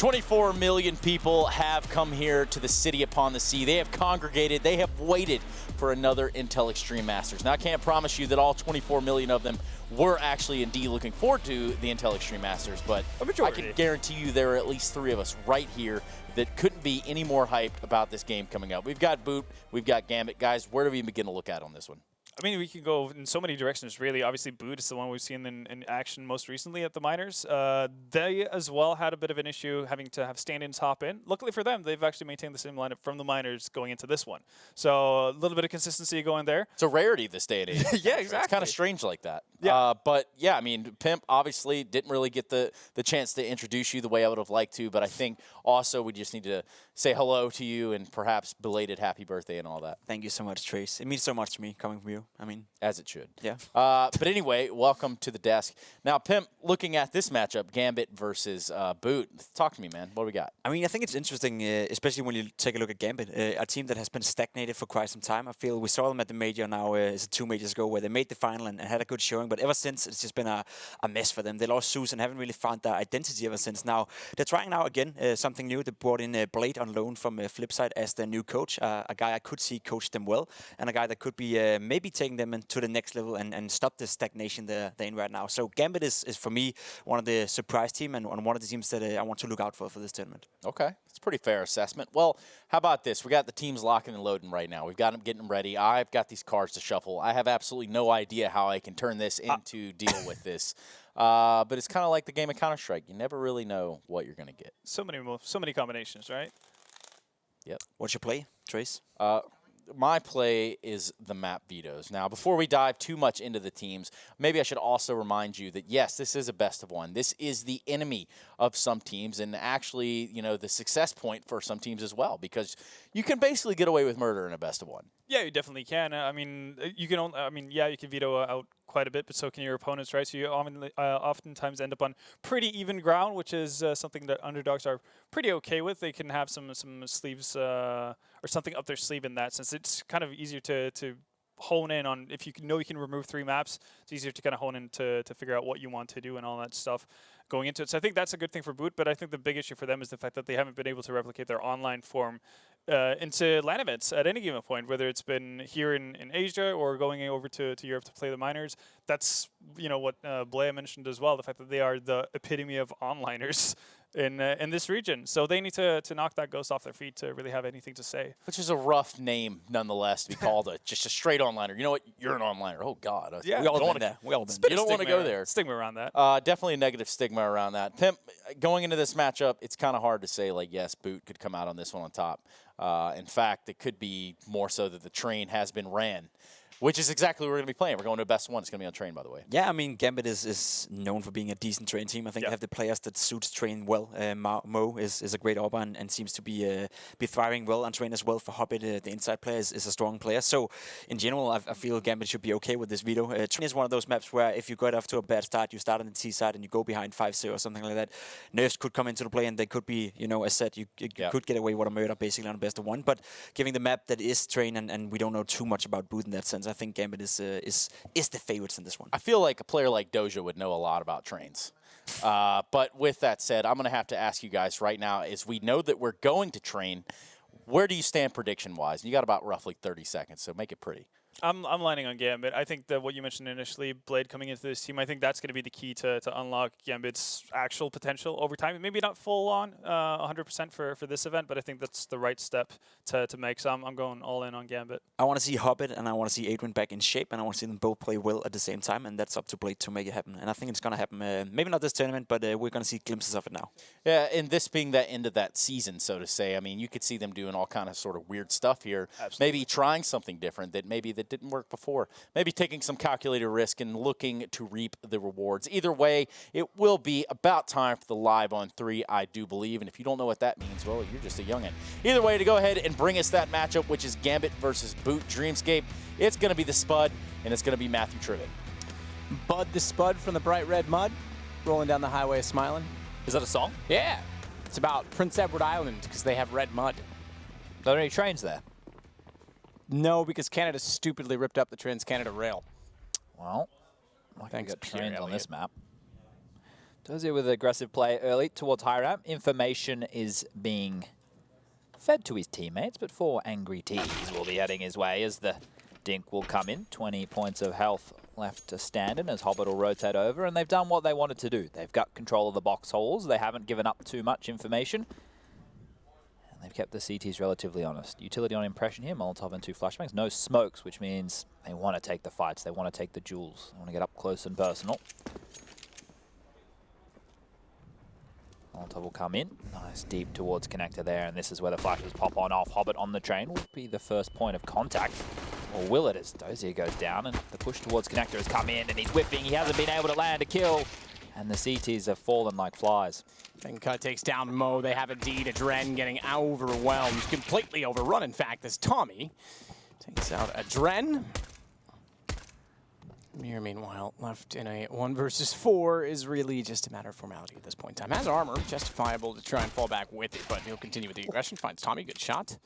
24 million people have come here to the city upon the sea. They have congregated. They have waited for another Intel Extreme Masters. Now, I can't promise you that all 24 million of them were actually indeed looking forward to the Intel Extreme Masters, but I can guarantee you there are at least 3 of us right here that couldn't be any more hyped about this game coming up. We've got Boot, we've got Gambit. Guys, where do we begin to look at on this one? I mean, we could go in so many directions, really. Obviously, Boot is the one we've seen in action most recently at the minors. They as well had a bit of an issue having to have stand-ins hop in. Luckily for them, they've actually maintained the same lineup from the minors going into this one. So a little bit of consistency going there. It's a rarity this day and age. Yeah, exactly. It's kind of strange like that. Yeah. But, yeah, I mean, Pimp obviously didn't really get the chance to introduce you the way I would have liked to, but I think also we just need to say hello to you and perhaps belated happy birthday and all that. Thank you so much, Trace. It means so much to me coming from you. I mean, as it should. Yeah. But anyway, welcome to the desk. Now, Pimp, looking at this matchup, Gambit versus Boot, talk to me, man. What do we got? I mean, I think it's interesting, especially when you take a look at Gambit, a team that has been stagnated for quite some time. I feel we saw them at the major now, is it 2 majors ago, where they made the final and had a good showing. But ever since, it's just been a mess for them. They lost Zeus and haven't really found their identity ever since. Now, they're trying now again something new. They brought in Blade on loan from Flipside as their new coach, a guy I could see coach them well, and a guy that could be maybe taking them to the next level and stop the stagnation they're in right now. So Gambit is for me one of the surprise team and one of the teams that I want to look out for this tournament. Okay, that's a pretty fair assessment. Well, how about this? We got the teams locking and loading right now. We've got them getting ready. I've got these cards to shuffle. I have absolutely no idea how I can turn this into deal with this. But it's kind of like the game of Counter-Strike. You never really know what you're going to get. So many combinations, right? Yep. What's your play, Trace? My play is the map vetoes. Now, before we dive too much into the teams, maybe I should also remind you that, yes, this is a best of one. This is the enemy of some teams and actually, you know, the success point for some teams as well, because you can basically get away with murder in a best of one. Yeah, you definitely can. I mean, you can only, yeah, you can veto out quite a bit, but so can your opponents, right? So you oftentimes end up on pretty even ground, which is something that underdogs are pretty okay with. They can have some sleeves or something up their sleeve in that sense. It's kind of easier to hone in on. If you know you can remove 3 maps, it's easier to kind of hone in to figure out what you want to do and all that stuff going into it. So I think that's a good thing for Boot, but I think the big issue for them is the fact that they haven't been able to replicate their online form into LAN events at any given point, whether it's been here in Asia or going over to Europe to play the minors. That's, you know, what Blair mentioned as well, the fact that they are the epitome of onliners in this region. So they need to knock that ghost off their feet to really have anything to say. Which is a rough name, nonetheless, to be called just a straight onliner. You know what? You're an onliner. Oh, God. Yeah, we all been there. We all been there. You don't want to go there. Stigma around that. Definitely a negative stigma around that. Pimp, going into this matchup, it's kind of hard to say, like, yes, Boot could come out on this one on top. In fact, it could be more so that the train has been ran, which is exactly what we're going to be playing. We're going to a best one. It's going to be on train, by the way. Yeah, I mean, Gambit is known for being a decent train team. I think they have the players that suits train well. Mo is a great AWPer and seems to be thriving well on train as well. For Hobbit, the inside player is a strong player. So, in general, I feel Gambit should be okay with this veto. Train is one of those maps where if you got off to a bad start, you start on the T side and you go behind 5-0 or something like that. Nerfs could come into the play and they could be, you know, as said, you could get away with a murder basically on best of one. But giving the map that is train and we don't know too much about Boot in that sense, I think Gambit is the favorites in this one. I feel like a player like Doja would know a lot about trains. But with that said, I'm going to have to ask you guys right now, as we know that we're going to train, where do you stand prediction-wise? You got about roughly 30 seconds, so make it pretty. I'm lining on Gambit. I think that what you mentioned initially, Blade coming into this team, I think that's going to be the key to unlock Gambit's actual potential over time. Maybe not full on 100% for this event, but I think that's the right step to make. So I'm going all in on Gambit. I want to see Hobbit and I want to see Adrian back in shape, and I want to see them both play well at the same time, and that's up to Blade to make it happen. And I think it's going to happen, maybe not this tournament, but we're going to see glimpses of it now. Yeah, and this being that end of that season, so to say, I mean, you could see them doing all kind of sort of weird stuff here. Absolutely. Maybe trying something different that didn't work before. Maybe taking some calculated risk and looking to reap the rewards. Either way, it will be about time for the live on 3, I do believe. And if you don't know what that means, well, you're just a youngin'. Either way, to go ahead and bring us that matchup, which is Gambit versus Boot Dreamscape, it's going to be the Spud, and it's going to be Matthew Trivet. Bud the Spud from the bright red mud, rolling down the highway smiling. Is that a song? Yeah. It's about Prince Edward Island because they have red mud. Are there any trains there? No, because Canada stupidly ripped up the Trans-Canada Rail. Well, I can Thanks, get Pierre trains on Elliott. this map. Dozier with aggressive play early towards high ramp. Information is being fed to his teammates, but 4 angry T's will be heading his way as the dink will come in. 20 points of health left to stand in as Hobbit will rotate over, and they've done what they wanted to do. They've got control of the box holes. They haven't given up too much information. And they've kept the CTs relatively honest. Utility on impression here, Molotov and 2 flashbangs. No smokes, which means they want to take the fights. They want to take the duels. They want to get up close and personal. Molotov will come in. Nice deep towards connector there, and this is where the flashes pop on off. Hobbit on the train will be the first point of contact. Or will it, as Dozier goes down, and the push towards connector has come in, and he's whipping. He hasn't been able to land a kill, and the CTs have fallen like flies. Cut takes down Mo. They have indeed a Dren getting overwhelmed, completely overrun, in fact, as Tommy takes out a Dren. Mir, meanwhile, left in a 1 versus 4 is really just a matter of formality at this point in time. Has armor, justifiable to try and fall back with it, but he'll continue with the aggression. Finds Tommy, good shot.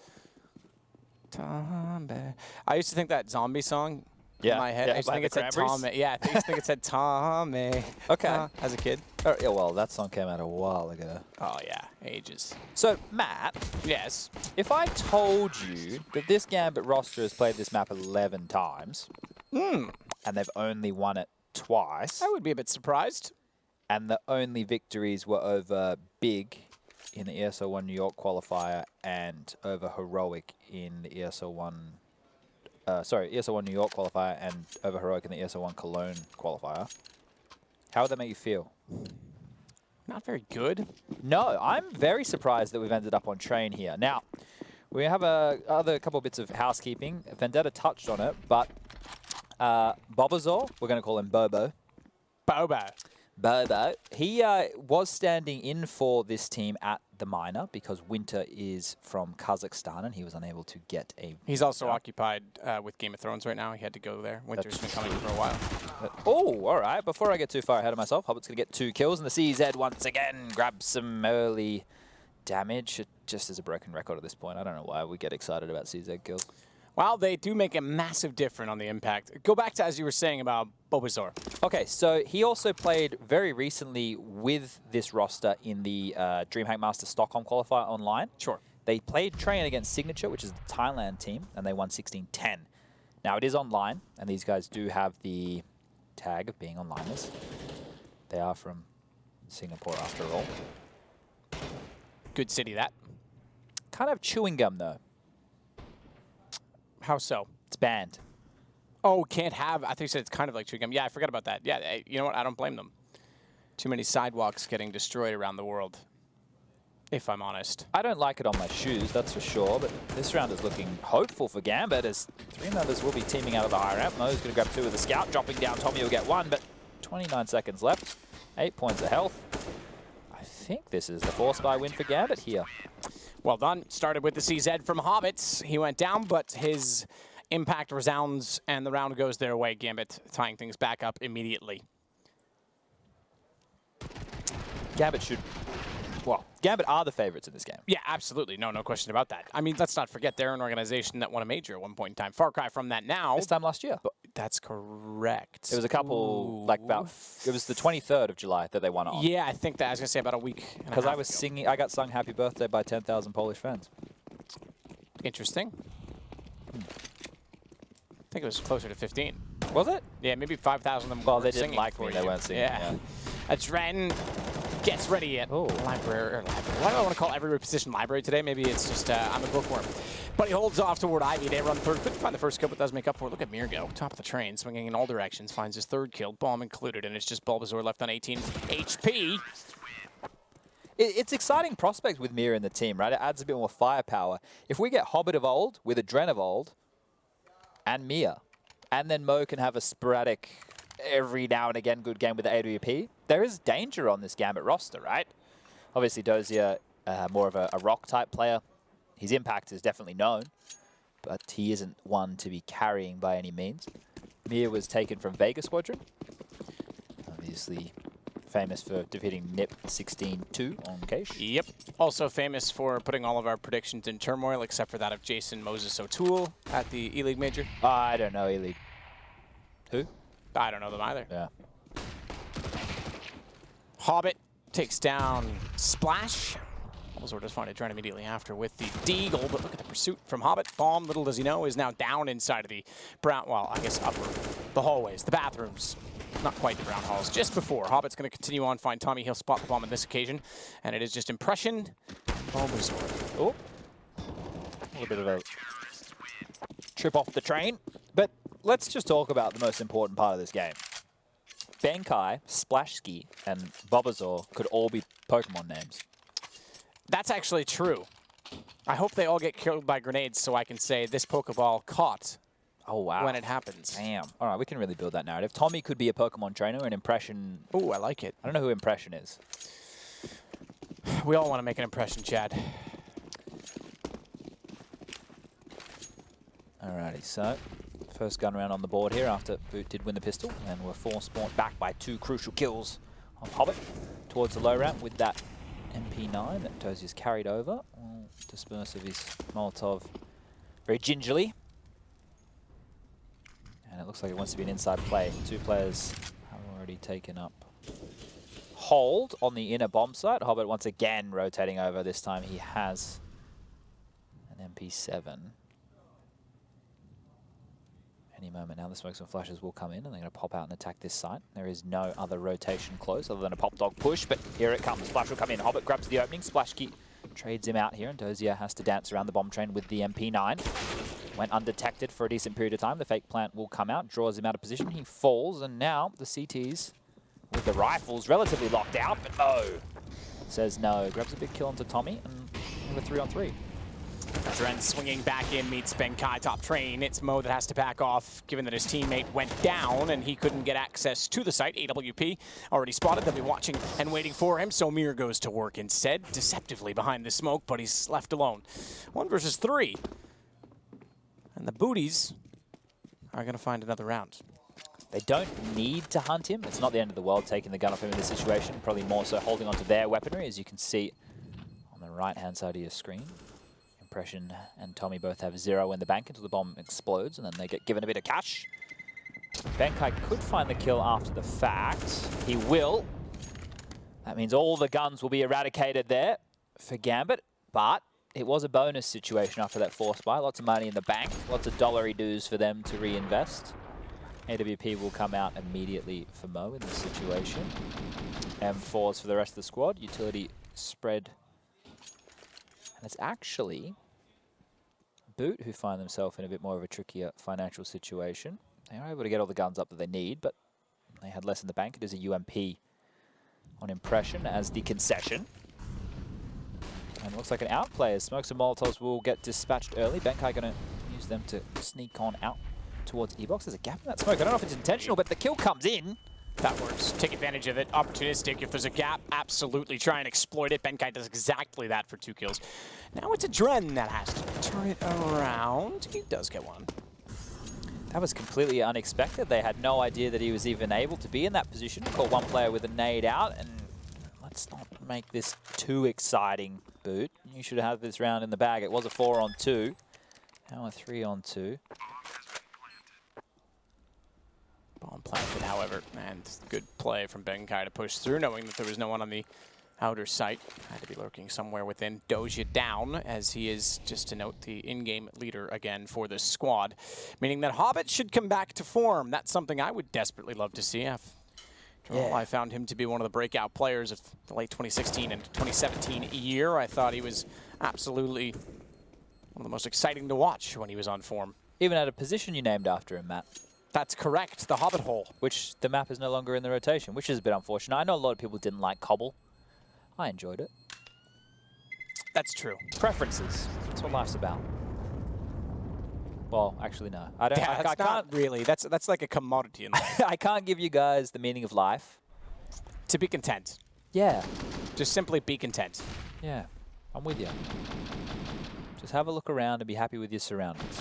Tommy. I used to think that zombie song in my head. I used to think it said Tommy. Yeah, I used to think it said Tommy. Okay. As a kid. Oh, yeah, well, that song came out a while ago. Oh, yeah, ages. So, Matt, Yes. if I told you that this Gambit roster has played this map 11 times, and they've only won it twice, I would be a bit surprised. and the only victories were over Big in the ESL1 New York qualifier and over Heroic in the ESL1, ESL1 New York qualifier and over Heroic in the ESL1 Cologne qualifier. How would that make you feel? Not very good. No, I'm very surprised that we've ended up on train here. Now, we have other couple of bits of housekeeping. Vendetta touched on it, but Bobazor, we're going to call him Bobo. Bobo. He was standing in for this team at the minor because Winter is from Kazakhstan and he was unable to get a... He's also occupied with Game of Thrones right now. He had to go there. Winter's been coming for a while. Oh, all right. Before I get too far ahead of myself, Hobbit's going to get 2 kills, and the CZ once again grabs some early damage. It just is a broken record at this point. I don't know why we get excited about CZ kills. Well, they do make a massive difference on the impact. Go back to, as you were saying, about Bobazor. Okay, so he also played very recently with this roster in the DreamHack Master Stockholm qualifier online. Sure. They played Train against Signature, which is the Thailand team, and they won 16-10. Now, it is online, and these guys do have the tag of being onliners. They are from Singapore, after all. Good city, that. Kind of chewing gum, though. How so? It's banned. Oh, can't have. I think you said it's kind of like chewing gum. Yeah, I forgot about that. Yeah, you know what? I don't blame them. Too many sidewalks getting destroyed around the world, if I'm honest. I don't like it on my shoes, that's for sure, but this round is looking hopeful for Gambit as 3 members will be teaming out of the high ramp. Mo's going to grab 2 with the scout, dropping down. Tommy will get 1, but 29 seconds left. 8 points of health. I think this is the 4-spy win for Gambit here. Well done. Started with the CZ from Hobbits. He went down, but his impact resounds, and the round goes their way. Gambit tying things back up immediately. Gambit should... Well, Gambit are the favorites in this game. Yeah, absolutely. No question about that. I mean, let's not forget they're an organization that won a major at one point in time. Far cry from that now. This time last year. But that's correct. It was a couple, like about... It was the 23rd of July that they won it on. Yeah, I think that. I was going to say about a week. Because I was singing... I got sung Happy Birthday by 10,000 Polish fans. Interesting. I think it was closer to 15. Was it? Yeah, maybe 5,000 of them Well, were they didn't singing like for me. They you. weren't singing. Yeah. A Dren gets ready at library. Why do I want to call every reposition library today? Maybe it's just I'm a bookworm. But he holds off toward Ivy. They run third. Couldn't find the first kill, but does make up for it. Look at Mir go. Top of the train, swinging in all directions. Finds his 3rd kill, bomb included, and it's just Bulbasaur left on 18 HP. It's exciting prospect with Mir in the team, right? It adds a bit more firepower. If we get Hobbit of old with a Dren of old and Mir, and then Mo can have a sporadic, every now and again good game with the AWP, there is danger on this Gambit roster, right? Obviously, Dozier, more of a rock-type player. His impact is definitely known, but he isn't one to be carrying by any means. Mir was taken from Vega Squadron, obviously famous for defeating NIP 16-2 on Cache. Yep. Also famous for putting all of our predictions in turmoil, except for that of Jason Moses O'Toole at the E-League Major. I don't know E-League. Who? I don't know them either. Yeah. Hobbit takes down Splash. Bulbasaur does find a Adren immediately after with the Deagle, but look at the pursuit from Hobbit. Bomb, little does he know, is now down inside of the brown, well, I guess upper, the hallways, the bathrooms. Not quite the brown halls, just before. Hobbit's going to continue on, find Tommy. He'll spot the bomb on this occasion, and it is just Impression, Bulbasaur. Oh, a little bit of a trip off the train. But let's just talk about the most important part of this game. Benkai, Splashski, and Bulbasaur could all be Pokemon names. That's actually true. I hope they all get killed by grenades so I can say this Pokeball caught. Oh, wow. When it happens. Damn. All right, we can really build that narrative. Tommy could be a Pokemon trainer, and Impression... Ooh, I like it. I don't know who Impression is. We all want to make an impression, Chad. Alrighty, so first gun round on the board here after Boot did win the pistol, and we're force-spawned back by 2 crucial kills on Hobbit towards the low ramp with that MP9 that Dozier's carried over. Will disperse of his Molotov very gingerly. And it looks like it wants to be an inside play. 2 players have already taken up hold on the inner bomb site. Hobbit once again rotating over. This time he has an MP7. Any moment now the smokes and flashes will come in and they're going to pop out and attack this site. There is no other rotation close other than a pop dog push, but here it comes. Splash will come in. Hobbit grabs the opening. Splashki trades him out here, and Dozier has to dance around the bomb train with the MP9. Went undetected for a decent period of time. The fake plant will come out, draws him out of position. He falls, and now the CTs with the rifles relatively locked out, but no. Says no. Grabs a big kill onto Tommy, and we're 3-on-3. Dren swinging back in, meets Benkai top train. It's Mo that has to back off, given that his teammate went down and he couldn't get access to the site. AWP already spotted. They'll be watching and waiting for him, so Mir goes to work instead, deceptively behind the smoke, but he's left alone. 1 versus 3. And the Booties are going to find another round. They don't need to hunt him. It's not the end of the world taking the gun off him in this situation. Probably more so holding onto their weaponry, as you can see on the right-hand side of your screen. Impression and Tommy both have 0 in the bank until the bomb explodes, and then they get given a bit of cash. Benkai could find the kill after the fact. He will. That means all the guns will be eradicated there for Gambit, but it was a bonus situation after that force buy. Lots of money in the bank, lots of dollary dues for them to reinvest. AWP will come out immediately for Mo in this situation. M4s for the rest of the squad. Utility spread. And it's actually Boot who find themselves in a bit more of a trickier financial situation. They are able to get all the guns up that they need, but they had less in the bank. It is a UMP on Impression as the concession. And it looks like an outplay as Smokes and Molotovs will get dispatched early. Benkai going to use them to sneak on out towards E-Box. There's a gap in that smoke. I don't know if it's intentional, but the kill comes in. That works. Take advantage of it. Opportunistic. If there's a gap, absolutely try and exploit it. Benkai does exactly that for 2 kills. Now it's a Dren that has to turn it around. He does get one. That was completely unexpected. They had no idea that he was even able to be in that position. Caught one player with a nade out, and let's not make this too exciting, Boot. You should have this round in the bag. It was a 4-on-2. Now a 3-on-2. Bomb planted, however, and good play from Benkai to push through, knowing that there was no one on the outer site. Had to be lurking somewhere within. Dozier down, as he is, just to note, the in-game leader again for this squad, meaning that Hobbit should come back to form. That's something I would desperately love to see. I found him to be one of the breakout players of the late 2016 and 2017 year. I thought he was absolutely one of the most exciting to watch when he was on form. Even at a position you named after him, Matt. That's correct, the Hobbit hole. Which the map is no longer in the rotation, which is a bit unfortunate. I know a lot of people didn't like Cobble. I enjoyed it. That's true. Preferences. That's what life's about. Well, actually, no. I don't. Yeah, I can't not really. That's like a commodity in life. I can't give you guys the meaning of life. To be content. Yeah. Just simply be content. Yeah. I'm with you. Just have a look around and be happy with your surroundings.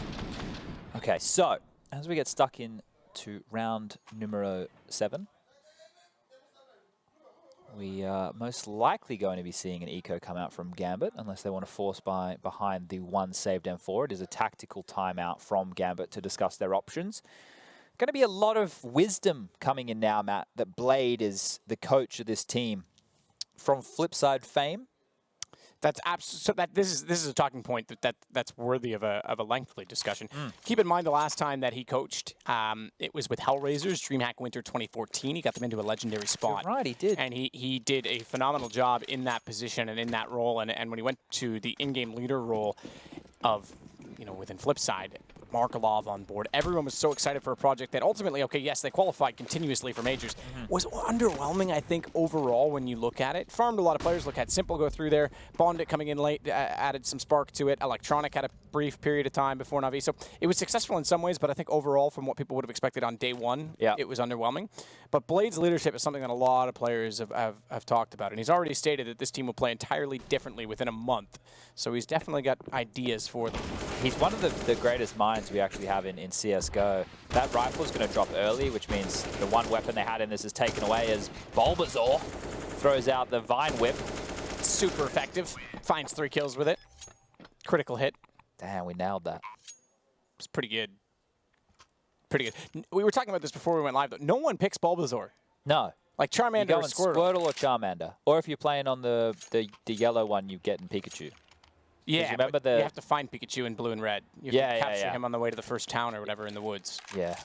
Okay, so as we get stuck into round numero 7, we are most likely going to be seeing an eco come out from Gambit, unless they want to force by behind the 1 saved M4. It is a tactical timeout from Gambit to discuss their options. Going to be a lot of wisdom coming in now, Matt, that Blade is the coach of this team. from Flipside fame? That's so that this is a talking point that's worthy of a lengthy discussion. Keep in mind the last time that he coached, it was with Hellraisers, DreamHack Winter 2014. He got them into a legendary spot. You're right, he did. And he did a phenomenal job in that position and in that role. And when he went to the in-game leader role of, within Flipside, Markelov on board, everyone was so excited for a project that ultimately, okay, yes, they qualified continuously for majors. Was underwhelming, I think, overall when you look at it. Farmed a lot of players. Look at Simple go through there. Bondit coming in late added some spark to it. Electronic had a brief period of time before Navi. So it was successful in some ways, but I think overall, from what people would have expected on day one, it was underwhelming. But Blade's leadership is something that a lot of players have talked about. And he's already stated that this team will play entirely differently within a month. So he's definitely got ideas for them. He's one of the greatest minds we actually have in CSGO. That rifle's going to drop early, which means the one weapon they had in this is taken away as Bulbasaur throws out the Vine Whip. Super effective. Finds 3 kills with it. Critical hit. Damn, we nailed that. It's pretty good. Pretty good. We were talking about this before we went live, though. No one picks Bulbasaur. No. Like Charmander you go or Squirtle or Charmander. Or if you're playing on the yellow one, you get in Pikachu. Yeah, remember you have to find Pikachu in blue and red. You have to capture yeah. him on the way to the first town or whatever in the woods. Yeah.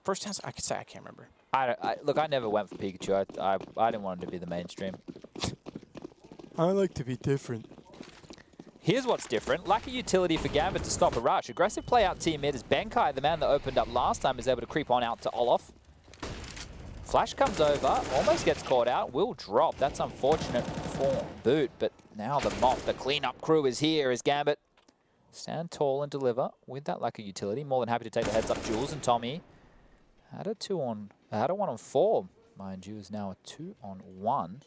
First town? I could say I can't remember. Look, I never went for Pikachu. I didn't want him to be the mainstream. I like to be different. Here's what's different. Lack of utility for Gambit to stop a rush. Aggressive play out team mid as Benkai, the man that opened up last time, is able to creep on out to Olof. Flash comes over, almost gets caught out, will drop. That's unfortunate for Boot, but now the mop, the cleanup crew is here as Gambit. Stand tall and deliver with that lack of utility. More than happy to take the heads up. Jules and Tommy had a 1-on-4, mind you, is now a 2-on-1.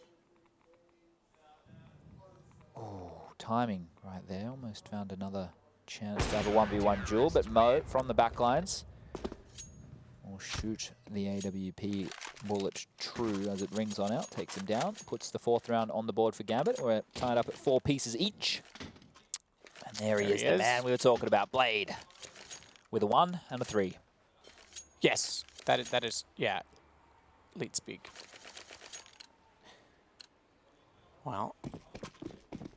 Oh, timing right there. Almost found another chance to have a 1v1 duel, but Mo from the backlines will shoot the AWP bullet true as it rings on out, takes him down, puts the 4th round on the board for Gambit. We're tied up at 4 pieces each. And there he is, the man we were talking about, Blade, with a 1 and a 3. Yes, that is yeah, lead speak. Well,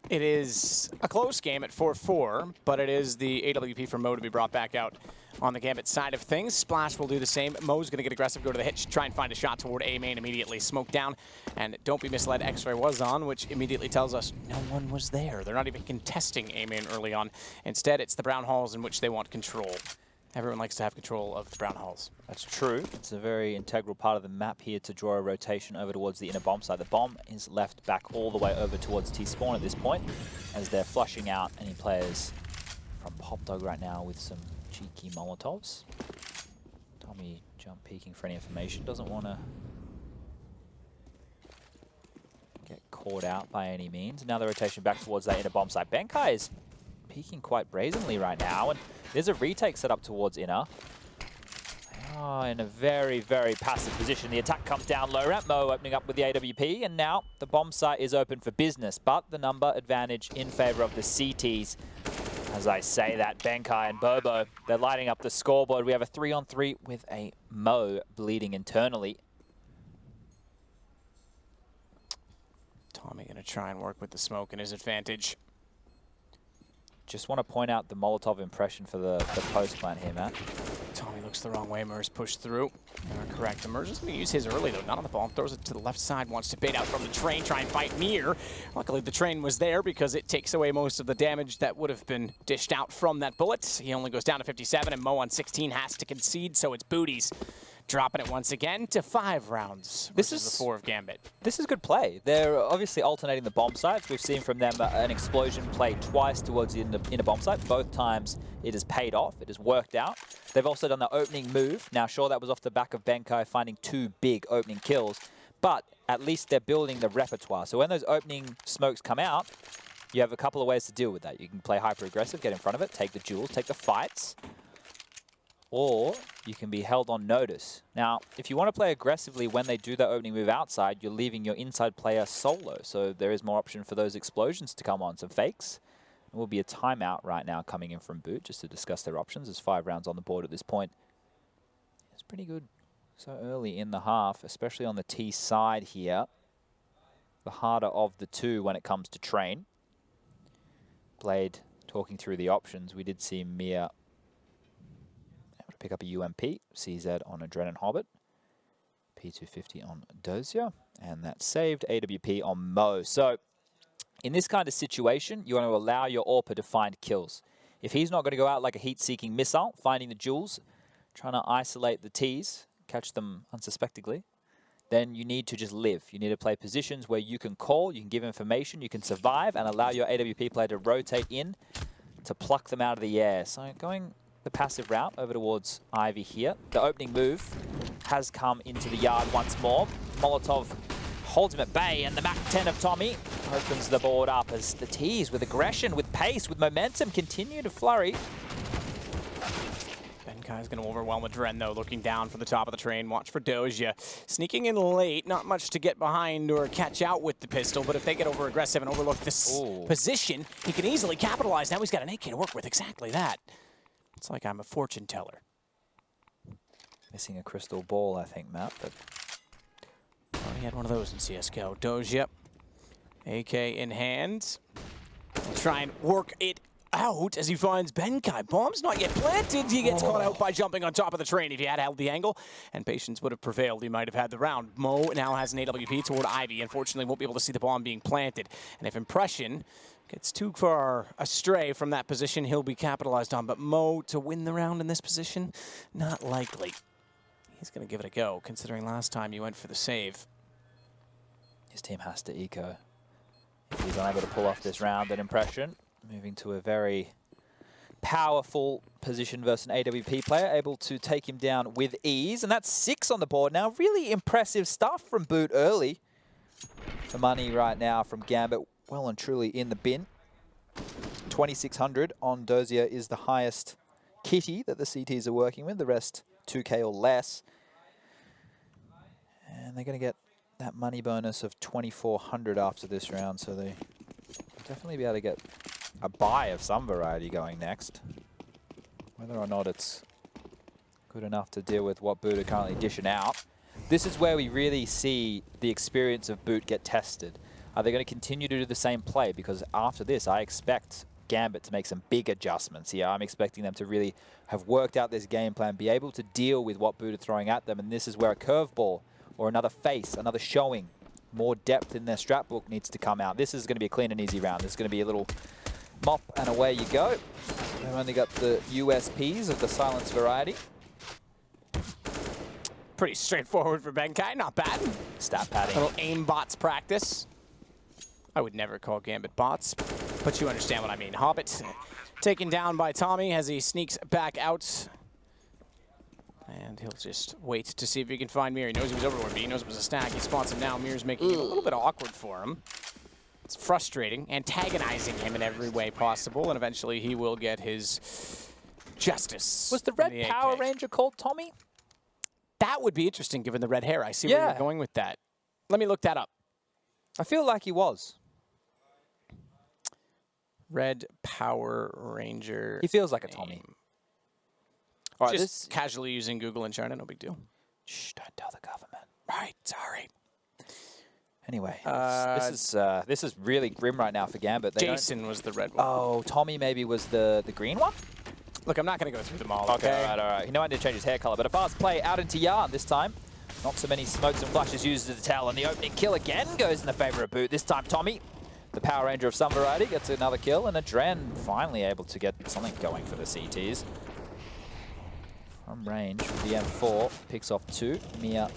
it is a close game at 4-4, but it is the AWP for Mo to be brought back out on the Gambit side of things. Splash will do the same. Mo's going to get aggressive, go to the hit, try and find a shot toward A main immediately. Smoke down, and don't be misled, X-Ray was on, which immediately tells us no one was there. They're not even contesting A main early on. Instead, it's the brown halls in which they want control. Everyone likes to have control of the brown halls. That's true. It's a very integral part of the map here to draw a rotation over towards the inner bomb side. The bomb is left back all the way over towards T-spawn at this point as they're flushing out any players from Pop Dog right now with some cheeky Molotovs. Tommy jump peeking for any information. Doesn't want to get caught out by any means. Now the rotation back towards that inner bomb side. Benkai is peeking quite brazenly right now, and there's a retake set up towards inner. They are in a very, very passive position. The attack comes down low ramp. Mo opening up with the AWP, and now the bomb site is open for business, but the number advantage in favor of the CTs. As I say that, Benkai and Bobo, they're lighting up the scoreboard. We have a 3-on-3 with a Mo bleeding internally. Tommy going to try and work with the smoke in his advantage. Just want to point out the Molotov impression for the post plant here, Matt. Tommy looks the wrong way. Murs pushed through. You're correct. Murs is going to use his early, though. Not on the bomb. Throws it to the left side. Wants to bait out from the train. Try and fight Mir. Luckily, the train was there because it takes away most of the damage that would have been dished out from that bullet. He only goes down to 57, and Mo on 16 has to concede, so it's Booties. Dropping it once again to 5 rounds. This is the 4 of Gambit. This is good play. They're obviously alternating the bomb sites. We've seen from them an explosion play twice towards the inner bomb site. Both times it has paid off. It has worked out. They've also done the opening move. Now, sure, that was off the back of Benkai finding 2 big opening kills, but at least they're building the repertoire. So when those opening smokes come out, you have a couple of ways to deal with that. You can play hyper-aggressive, get in front of it, take the duels, take the fights, or you can be held on notice. Now, if you want to play aggressively when they do the opening move outside, you're leaving your inside player solo. So there is more option for those explosions to come on. Some fakes. It will be a timeout right now coming in from Boot just to discuss their options. There's 5 rounds on the board at this point. It's pretty good so early in the half, especially on the T side here. the harder of the two when it comes to train. Blade talking through the options. We did see Mia able to pick up a UMP, CZ on Adrenaline Hobbit, P250 on Dozier, and that saved AWP on Mo. So in this kind of situation, you want to allow your AWPer to find kills. If he's not going to go out like a heat-seeking missile, finding the jewels, trying to isolate the Ts, catch them unsuspectingly, then you need to just live. You need to play positions where you can call, you can give information, you can survive, and allow your AWP player to rotate in to pluck them out of the air. So going the passive route over towards Ivy here. The opening move has come into the yard once more. Molotov holds him at bay, and the Mach 10 of Tommy opens the board up as the T's, with aggression, with pace, with momentum, continue to flurry. Benkai's going to overwhelm Dren, though, looking down from the top of the train. Watch for Dozier. Sneaking in late, not much to get behind or catch out with the pistol, but if they get over-aggressive and overlook this position, he can easily capitalize. Now he's got an AK to work with, exactly that. It's like I'm a fortune teller. Missing a crystal ball, I think, Matt, but He had one of those in CSGO. Dozier, AK in hand. He'll try and work it out as he finds Benkai. Bomb's not yet planted. He gets caught out by jumping on top of the train. If he had held the angle and patience would have prevailed, he might have had the round. Mo now has an AWP toward Ivy. Unfortunately, won't be able to see the bomb being planted. And if Impression gets too far astray from that position, he'll be capitalized on. But Mo, to win the round in this position, not likely. He's going to give it a go, considering last time he went for the save. His team has to eco. If he's unable to pull off this round, then Impression moving to a very powerful position versus an AWP player, able to take him down with ease. And that's 6 on the board now. Really impressive stuff from Boot early. The money right now from Gambit well and truly in the bin. 2,600 on Dozier is the highest kitty that the CTs are working with. The rest 2K or less. And they're going to get that money bonus of 2,400 after this round, so they definitely be able to get a buy of some variety going next. Whether or not it's good enough to deal with what Boot are currently dishing out. This is where we really see the experience of Boot get tested. Are they going to continue to do the same play? Because after this, I expect Gambit to make some big adjustments here. I'm expecting them to really have worked out this game plan, be able to deal with what Boot are throwing at them, and this is where a curveball or another face, another showing, more depth in their strat book needs to come out. This is going to be a clean and easy round. There's going to be a little mop and away you go. They've only got the USPs of the silence variety. Pretty straightforward for Benkai, not bad. Stat padding. Little aim bots practice. I would never call Gambit bots, but you understand what I mean. Hobbit taken down by Tommy as he sneaks back out. And he'll just wait to see if he can find Mir. He knows he was overlord, but he knows it was a stack. He spots him now. Mir's making it a little bit awkward for him. It's frustrating, antagonizing him in every way possible, and eventually he will get his justice. Was the Red Power Ranger called Tommy? That would be interesting, given the red hair. I see where you're going with that. Let me look that up. I feel like he was. Red Power Ranger. He feels like a Tommy. All right, just casually using Google in China, no big deal. Shh, don't tell the government. Right, sorry. Anyway, this is really grim right now for Gambit. Jason was the red one. Oh, Tommy maybe was the green one? Look, I'm not going to go through them all, okay? All right. You know I need to change his hair color, but a fast play out into Yard this time. Not so many smokes and flashes used to tell, and the opening kill again goes in the favor of Boot. This time Tommy, the Power Ranger of some variety, gets another kill, and Adren finally able to get something going for the CTs. From range, the M4 picks off 2. Mia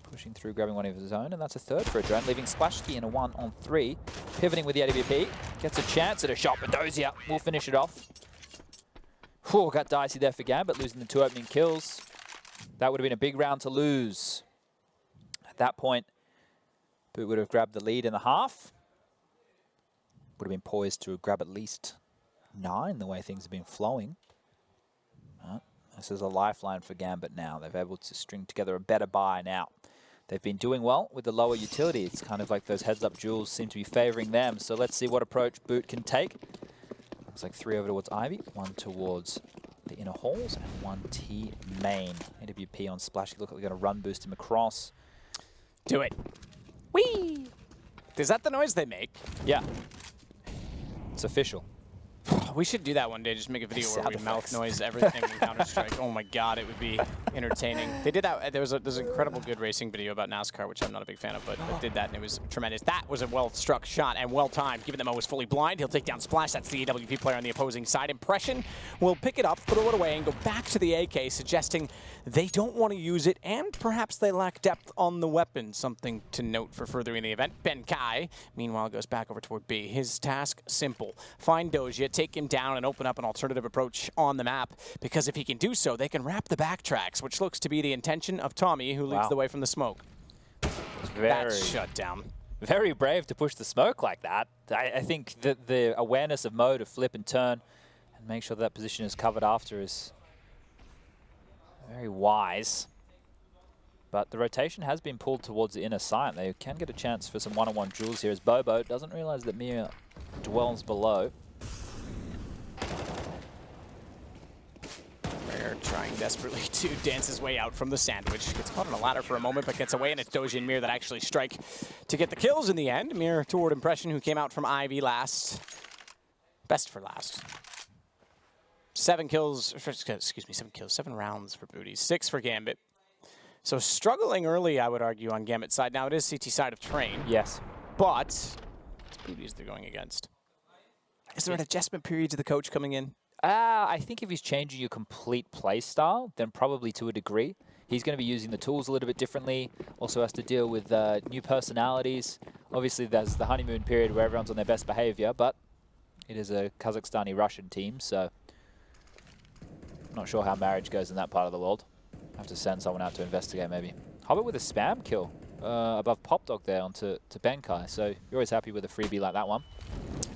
pushing through, grabbing one of his own, and that's a third for Adren, leaving Splashkey in a 1-on-3. Pivoting with the AWP, gets a chance at a shot, but Dozier will finish it off. Whew, got dicey there for Gambit, losing the 2 opening kills. That would have been a big round to lose. At that point, Boot would have grabbed the lead in the half. Would have been poised to grab at least 9, the way things have been flowing. This is a lifeline for Gambit now. They've able to string together a better buy now. They've been doing well with the lower utility. It's kind of like those heads-up jewels seem to be favoring them. So let's see what approach Boot can take. Looks like 3 over towards Ivy, 1 towards the inner halls, and 1 T main. AWP on Splashy. Look like we're going to run boost him across. Do it. Whee! Is that the noise they make? Yeah. It's official. We should do that one day. Just make a video where Sound we mouth effects. noise everything in Counter-Strike. Oh my God, it would be entertaining. They did that. There's an incredible good racing video about NASCAR, which I'm not a big fan of, but did that and it was tremendous. That was a well-struck shot and well-timed. Given that Mo was fully blind, he'll take down Splash. That's the AWP player on the opposing side. Impression will pick it up, throw it away, and go back to the AK, suggesting they don't want to use it and perhaps they lack depth on the weapon. Something to note for furthering the event. Ben Kai, meanwhile, goes back over toward B. His task, simple. Find Doja, take him down, and open up an alternative approach on the map, because if he can do so, they can wrap the backtracks, which looks to be the intention of Tommy, who leads the way from the smoke. That's shut down. Very brave to push the smoke like that. I think that the awareness of Mo to flip and turn and make sure that position is covered after is very wise. But the rotation has been pulled towards the inner site. They can get a chance for some one-on-one duels here as Bobo doesn't realize that Mia dwells below. Rare trying desperately to dance his way out from the sandwich. Gets caught on a ladder for a moment, but gets away, and it's Doji and Mir that actually strike to get the kills in the end. Mir toward Impression, who came out from Ivy last. Best for last. 7 kills, excuse me, 7 kills, 7 rounds for Booties, 6 for Gambit. So struggling early, I would argue, on Gambit's side. Now it is CT side of Train. Yes. But it's Booties they're going against. Is there an adjustment period to the coach coming in? I think if he's changing your complete play style, then probably to a degree. He's going to be using the tools a little bit differently. Also has to deal with new personalities. Obviously, there's the honeymoon period where everyone's on their best behavior, but it is a Kazakhstani-Russian team, so I'm not sure how marriage goes in that part of the world. Have to send someone out to investigate, maybe. Hobbit with a spam kill above Pop Dog there onto Benkai, so you're always happy with a freebie like that one.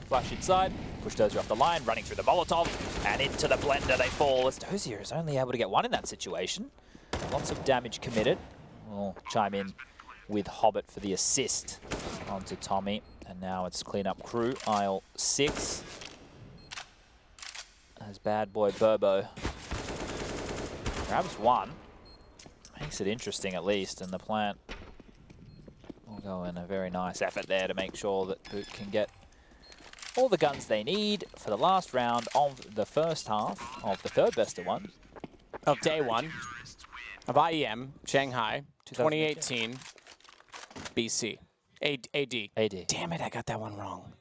Flash inside, push Dozier off the line, running through the Molotov, and into the blender they fall as Dozier is only able to get one in that situation. Lots of damage committed. We'll chime in with Hobbit for the assist onto Tommy, and now it's cleanup crew, aisle 6. As bad boy Burbo grabs one. Makes it interesting at least, and the plant will go in a very nice effort there to make sure that Boot can get all the guns they need for the last round of the first half of the third best of one. Of day one of IEM Shanghai 2018 BC. AD. Damn it, I got that one wrong.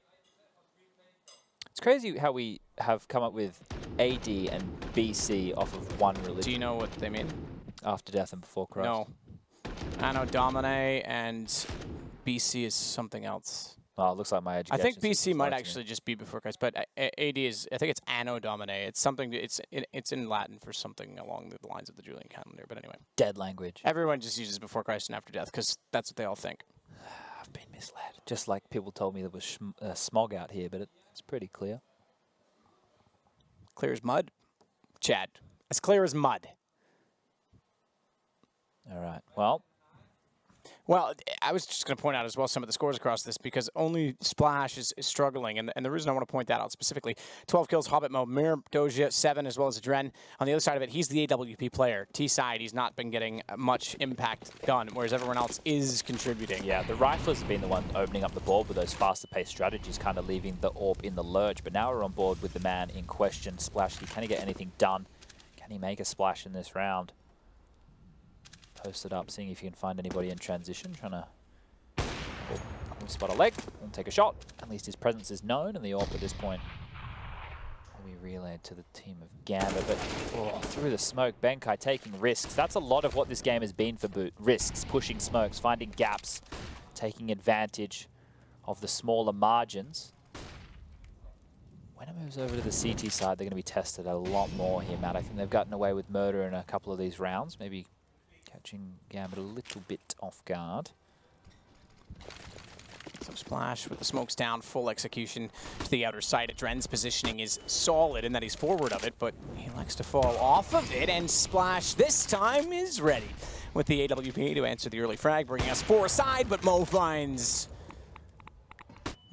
It's crazy how we have come up with AD and BC off of one religion. Do you know what they mean? After death and before Christ. No. Anno Domini and BC is something else. Oh, it looks like my education. I think BC might actually just be before Christ, but AD is, I think it's Anno Domini. It's something, it's in Latin for something along the lines of the Julian calendar, but anyway. Dead language. Everyone just uses before Christ and after death because that's what they all think. I've been misled. Just like people told me there was smog out here, but it's pretty clear. Clear as mud, Chad. As clear as mud. All right. Well, I was just going to point out as well some of the scores across this because only Splash is struggling. And the reason I want to point that out specifically, 12 kills, Hobbit Mo, Mir, Doja, 7, as well as Adren. On the other side of it, he's the AWP player. T-side, he's not been getting much impact done, whereas everyone else is contributing. yeah, the Riflers have been the one opening up the board with those faster-paced strategies, kind of leaving the AWP in the lurch. But now we're on board with the man in question, Splashy. Can he get anything done? Can he make a splash in this round? Post it up, seeing if you can find anybody in transition, trying to spot a leg and take a shot. At least his presence is known, and the AWP at this point will be relayed to the team of Gambit. But through the smoke, Benkai taking risks. That's a lot of what this game has been for Boot. Risks, pushing smokes, finding gaps, taking advantage of the smaller margins. When it moves over to the CT side, they're going to be tested a lot more here, Matt. I think they've gotten away with murder in a couple of these rounds, maybe catching Gambit a little bit off guard. So Splash with the smokes down, full execution to the outer side. Adren's positioning is solid in that he's forward of it, but he likes to fall off of it, and Splash this time is ready with the AWP to answer the early frag, bringing us 4 aside, but Mo finds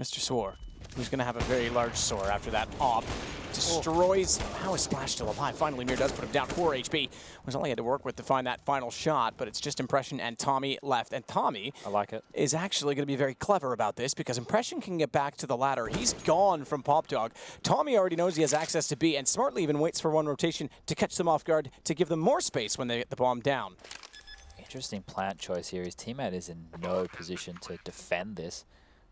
Mr. Swore, who's going to have a very large sore after that AWP. destroys him. How is Splash still alive? Finally, Mir does put him down 4 HP. Was all he had to work with to find that final shot, but it's just Impression and Tommy left. And Tommy I like it. is actually going to be very clever about this because Impression can get back to the ladder. He's gone from Pop Dog. Tommy already knows he has access to B and smartly even waits for one rotation to catch them off guard to give them more space when they get the bomb down. Interesting plant choice here. His teammate is in no position to defend this.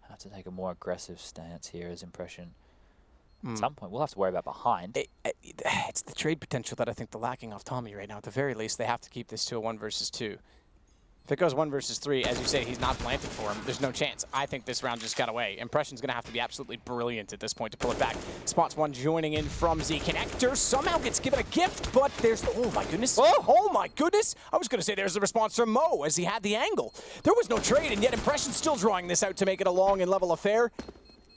Have to take a more aggressive stance here as Impression. At some point, we'll have to worry about behind. It's the trade potential that I think they're lacking off Tommy right now. At the very least, they have to keep this to a 1 versus 2. If it goes 1 versus 3, as you say, he's not planted for him. There's no chance. I think this round just got away. Impression's going to have to be absolutely brilliant at this point to pull it back. Spots one joining in from Z. Connector somehow gets given a gift, but there's... Oh, my goodness. Oh, my goodness. I was going to say there's the response from Mo as he had the angle. There was no trade, and yet Impression's still drawing this out to make it a long and level affair.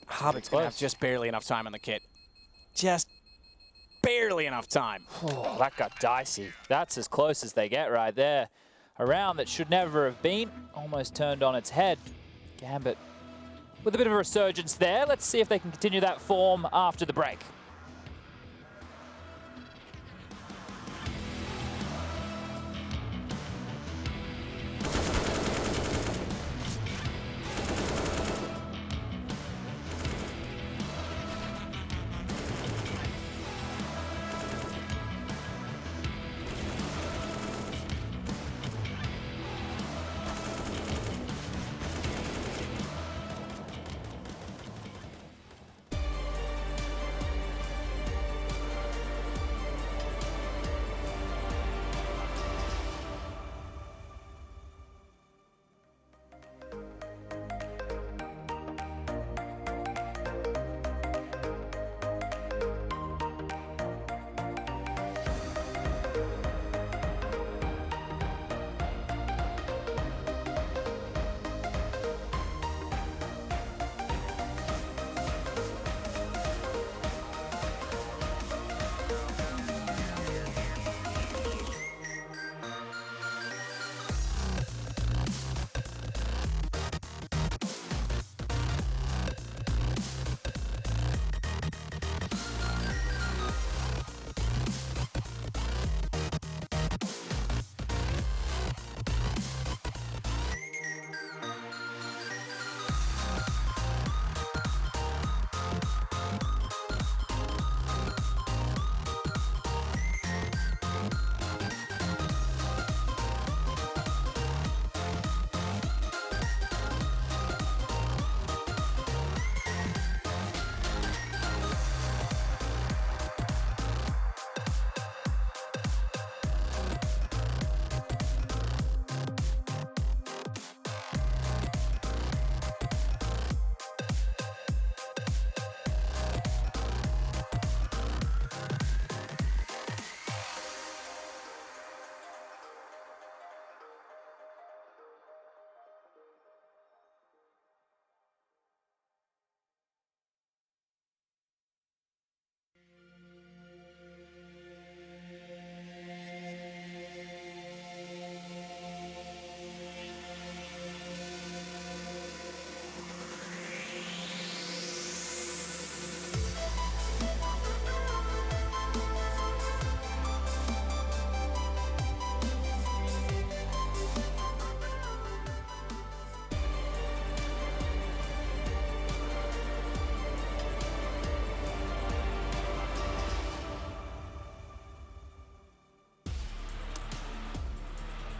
Hobbit's going to have just barely enough time on the kit. Just barely enough time. Oh, that got dicey. That's as close as they get right there. A round that should never have been, almost turned on its head. Gambit with a bit of a resurgence there. Let's see if they can continue that form after the break.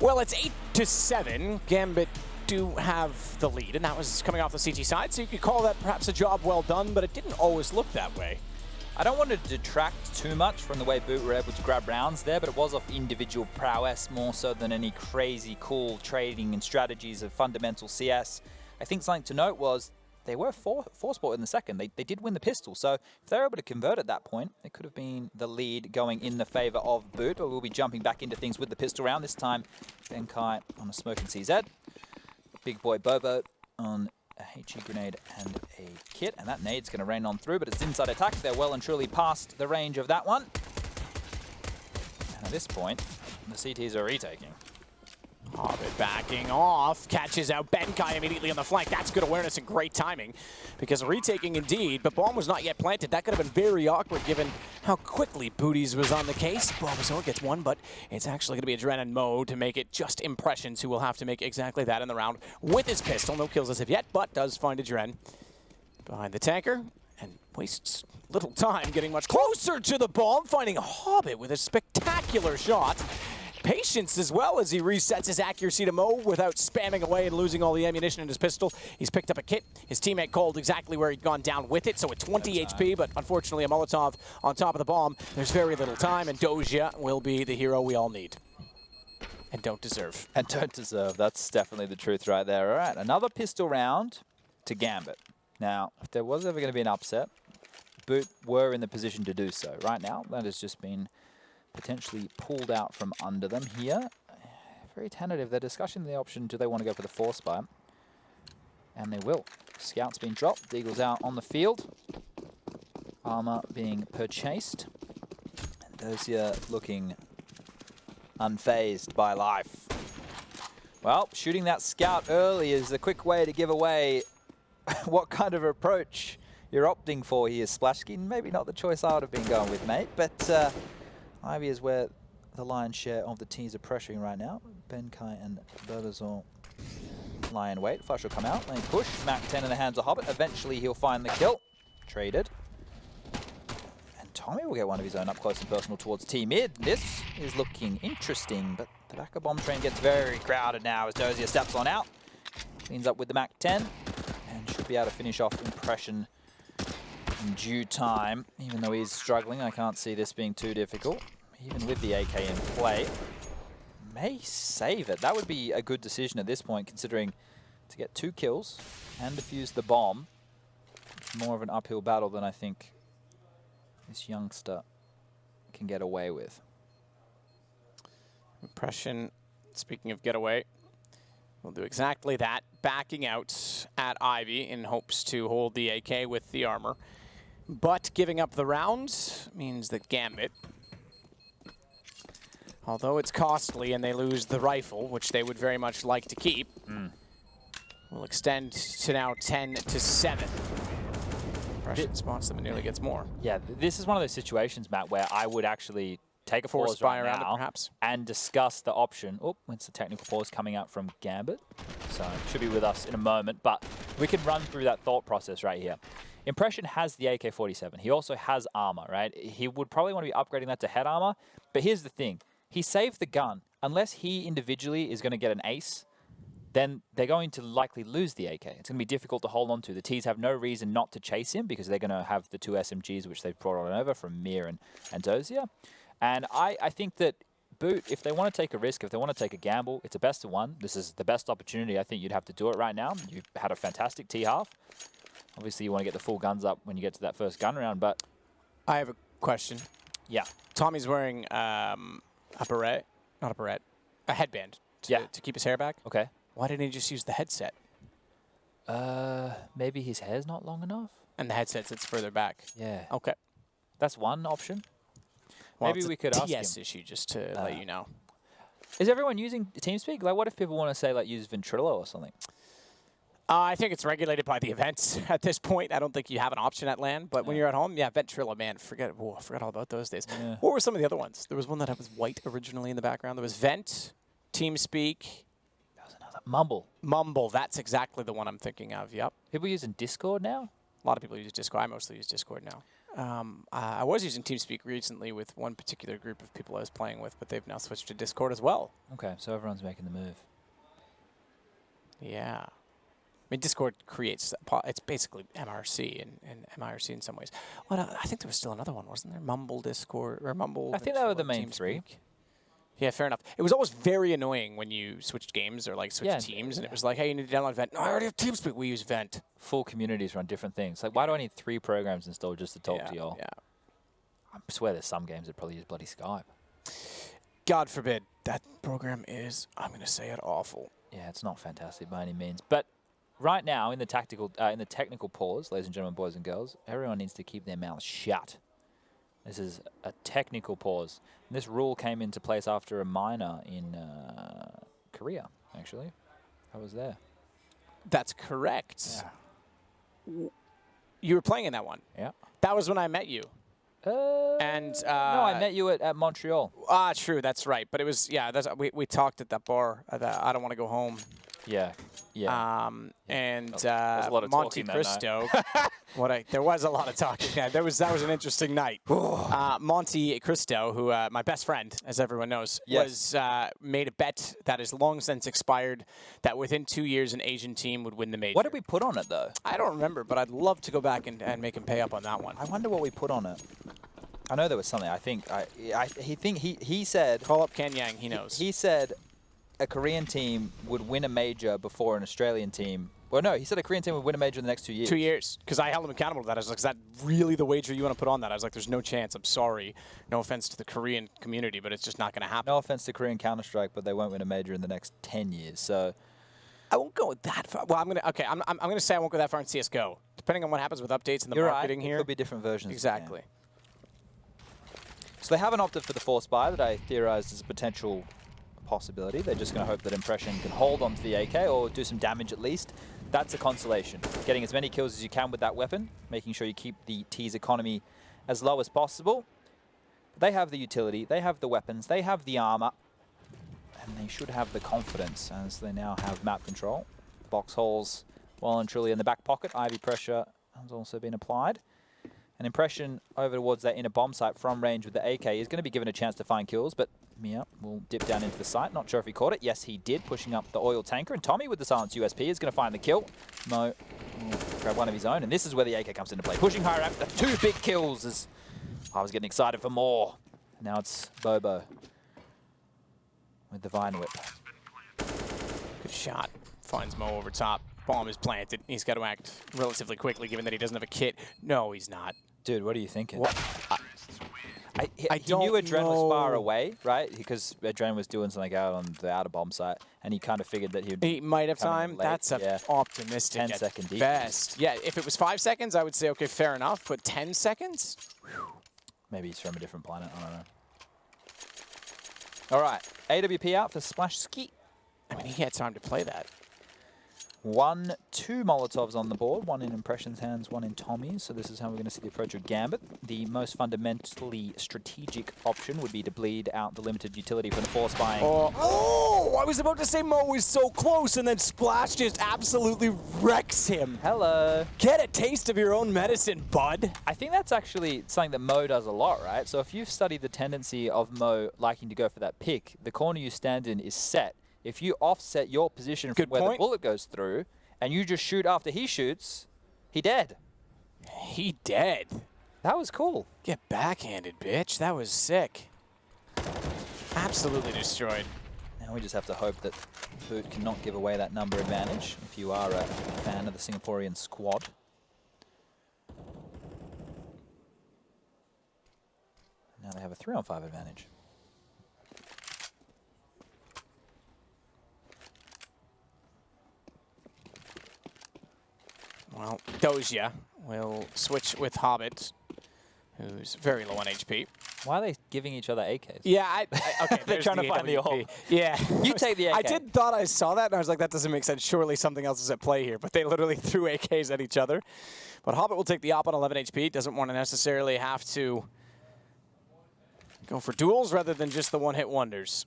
Well, it's 8-7. Gambit do have the lead, and that was coming off the CT side, so you could call that perhaps a job well done, but it didn't always look that way. I don't want to detract too much from the way Boot were able to grab rounds there, but it was off individual prowess more so than any crazy cool trading and strategies of fundamental CS. I think something to note was they were four-sport in the second. They did win the pistol, so if they were able to convert at that point, it could have been the lead going in the favor of Boot, but we'll be jumping back into things with the pistol round. This time, Ben Kai on a smoking CZ. Big boy Bobo on a HE grenade and a kit, and that nade's going to rain on through, but it's inside attack. They're well and truly past the range of that one. And at this point, the CTs are retaking. Hobbit backing off, catches out Benkai immediately on the flank. That's good awareness and great timing, because retaking indeed, but bomb was not yet planted. That could have been very awkward given how quickly Booties was on the case. Bulbasaur gets one, but it's actually going to be Adrenaline Mo to make it just Impressions, who will have to make exactly that in the round with his pistol. No kills as of yet, but does find Adren behind the tanker and wastes little time getting much closer to the bomb, finding a Hobbit with a spectacular shot. Patience as well as he resets his accuracy to Mo without spamming away and losing all the ammunition in his pistol. He's picked up a kit. His teammate called exactly where he'd gone down with it, so at 20 HP, but unfortunately a Molotov on top of the bomb. There's very little time, and Doja will be the hero we all need. And don't deserve. And don't deserve. That's definitely the truth right there. All right, another pistol round to Gambit. Now, if there was ever going to be an upset, Boot were in the position to do so. Right now, that has just been potentially pulled out from under them here. Very tentative. They're discussing the option, do they want to go for the force buy? And they will. Scout's been dropped. Deagle's out on the field. Armor being purchased. And Dozier looking unfazed by life. Well, shooting that Scout early is a quick way to give away what kind of approach you're opting for here, Splashkin. Maybe not the choice I would have been going with, mate, but Ivy is where the lion's share of the teams are pressuring right now. Benkai and Bulbasaur lie in wait. Flash will come out, lane push. Mac 10 in the hands of Hobbit. Eventually he'll find the kill. Traded. And Tommy will get one of his own up close and personal towards T mid. This is looking interesting, but the back of bomb train gets very crowded now as Dozier steps on out. Cleans up with the Mac 10 and should be able to finish off Impression in due time. Even though he's struggling, I can't see this being too difficult. Even with the AK in play, may save it. That would be a good decision at this point, considering to get 2 kills and defuse the bomb. It's more of an uphill battle than I think this youngster can get away with. Impression, speaking of getaway, will do exactly that, backing out at Ivy in hopes to hold the AK with the armor. But giving up the round means that Gambit, although it's costly and they lose the rifle, which they would very much like to keep, will extend to now 10-7. Impression spots them and nearly gets more. Yeah, this is one of those situations, Matt, where I would actually take a pause right around now it, perhaps, and discuss the option. Oh, it's a technical pause coming out from Gambit, so it should be with us in a moment, but we can run through that thought process right here. Impression has the AK-47. He also has armor, right? He would probably want to be upgrading that to head armor, but here's the thing. He saved the gun. Unless he individually is going to get an ace, then they're going to likely lose the AK. It's going to be difficult to hold on to. The Ts have no reason not to chase him because they're going to have the 2 SMGs which they've brought on over from Mir and Dozier. And I think that Boot, if they want to take a risk, if they want to take a gamble, it's a best of one. This is the best opportunity. I think you'd have to do it right now. You've had a fantastic T-half. Obviously, you want to get the full guns up when you get to that first gun round, but... I have a question. Yeah. Tommy's wearing a beret, not a beret, a headband to keep his hair back. Okay. Why didn't he just use the headset? Maybe his hair's not long enough? And the headset sits further back. Yeah. Okay. That's one option. Well, Maybe we could ask him. TS issue, just to let you know. Is everyone using TeamSpeak? Like, what if people want to say, like, use Ventrilo or something? I think it's regulated by the events at this point. I don't think you have an option at LAN, but when you're at home, yeah, Ventrilo, man, forget all about those days. Yeah. What were some of the other ones? There was one that was white originally in the background. There was Vent, TeamSpeak. That was another. Mumble. Mumble, that's exactly the one I'm thinking of, yep. People using Discord now? A lot of people use Discord. I mostly use Discord now. I was using TeamSpeak recently with one particular group of people I was playing with, but they've now switched to Discord as well. Okay, so everyone's making the move. Yeah. I mean, Discord creates, it's basically MRC and MIRC in some ways. What I think there was still another one, wasn't there? Mumble Discord, or Mumble. I think that were the main three. Yeah, fair enough. It was always very annoying when you switched games or like switched teams, and it was like, hey, you need to download Vent. No, I already have TeamSpeak. We use Vent. Full communities run different things. Like, why do I need 3 programs installed just to talk to y'all? Yeah. I swear there's some games that probably use bloody Skype. God forbid. That program is, I'm going to say it, awful. Yeah, it's not fantastic by any means. But right now, in the technical pause, ladies and gentlemen, boys and girls, everyone needs to keep their mouths shut. This is a technical pause. And this rule came into place after a minor in Korea, actually. I was there. That's correct. Yeah. You were playing in that one. Yeah. That was when I met you. And no, I met you at Montreal. True, that's right. But it was we talked at that bar. I don't want to go home. Yeah. Yeah. And was a lot of Monte talking that night. Cristo. There was a lot of talking. Yeah, that was an interesting night. Monte Cristo, who my best friend, as everyone knows, was made a bet that has long since expired that within 2 years an Asian team would win the major. What did we put on it, though? I don't remember, but I'd love to go back and make him pay up on that one. I wonder what we put on it. I know there was something. I think he said. Call up Ken Yang. He knows. He said a Korean team would win a major before an Australian team. Well, no, he said a Korean team would win a major in the next 2 years. 2 years, because I held him accountable to that. I was like, is that really the wager you want to put on that? I was like, there's no chance. I'm sorry. No offense to the Korean community, but it's just not going to happen. No offense to Korean Counter-Strike, but they won't win a major in the next 10 years. So I won't go that far. Well, I'm gonna say I won't go that far in CS:GO. Depending on what happens with updates and the marketing here. here. It could be different versions. Exactly. So they haven't opted for the Force Buy that I theorized as a potential possibility. They're just going to hope that Impression can hold onto the AK or do some damage at least. That's a consolation. Getting as many kills as you can with that weapon, making sure you keep the T's economy as low as possible. They have the utility, they have the weapons, they have the armor, and they should have the confidence as they now have map control. Box holes well and truly in the back pocket. Ivy pressure has also been applied. An Impression over towards that inner bomb site from range with the AK is going to be given a chance to find kills, but Mia will dip down into the site. Not sure if he caught it. Yes, he did, pushing up the oil tanker. And Tommy with the silence USP is going to find the kill. Mo will grab one of his own, and this is where the AK comes into play. Pushing higher up, the 2 big kills as I was getting excited for more. Now it's Bobo with the Vine Whip. Good shot. Finds Mo over top. Bomb is planted. He's got to act relatively quickly, given that he doesn't have a kit. No, he's not. Dude, what are you thinking? What? He knew Adren was far away, right? Because Adren was doing something out on the outer bomb site, and he kind of figured that he might have time. That's optimistic 10 second defense. Best. Yeah, if it was 5 seconds, I would say, okay, fair enough. But 10 seconds? Whew. Maybe he's from a different planet. I don't know. All right. AWP out for Splash Ski. I mean, he had time to play that. 2 Molotovs on the board, 1 in Impression's hands, 1 in Tommy's. So this is how we're going to see the approach of Gambit. The most fundamentally strategic option would be to bleed out the limited utility from the Force Buying. Oh, I was about to say Mo was so close, and then Splash just absolutely wrecks him. Hello. Get a taste of your own medicine, bud. I think that's actually something that Mo does a lot, right? So if you've studied the tendency of Mo liking to go for that pick, the corner you stand in is set. If you offset your position from where the bullet goes through, and you just shoot after he shoots, he dead. He dead. That was cool. Get backhanded, bitch. That was sick. Absolutely destroyed. Now we just have to hope that Boot cannot give away that number advantage if you are a fan of the Singaporean squad. Now they have a 3-on-5 advantage. Well, Doja will switch with Hobbit, who's very low on HP. Why are they giving each other AKs? Yeah, okay. They're trying to find the AWP. Yeah. You take the AK. Thought I saw that, and I was like, that doesn't make sense. Surely something else is at play here. But they literally threw AKs at each other. But Hobbit will take the op on 11 HP. Doesn't want to necessarily have to go for duels rather than just the one-hit wonders.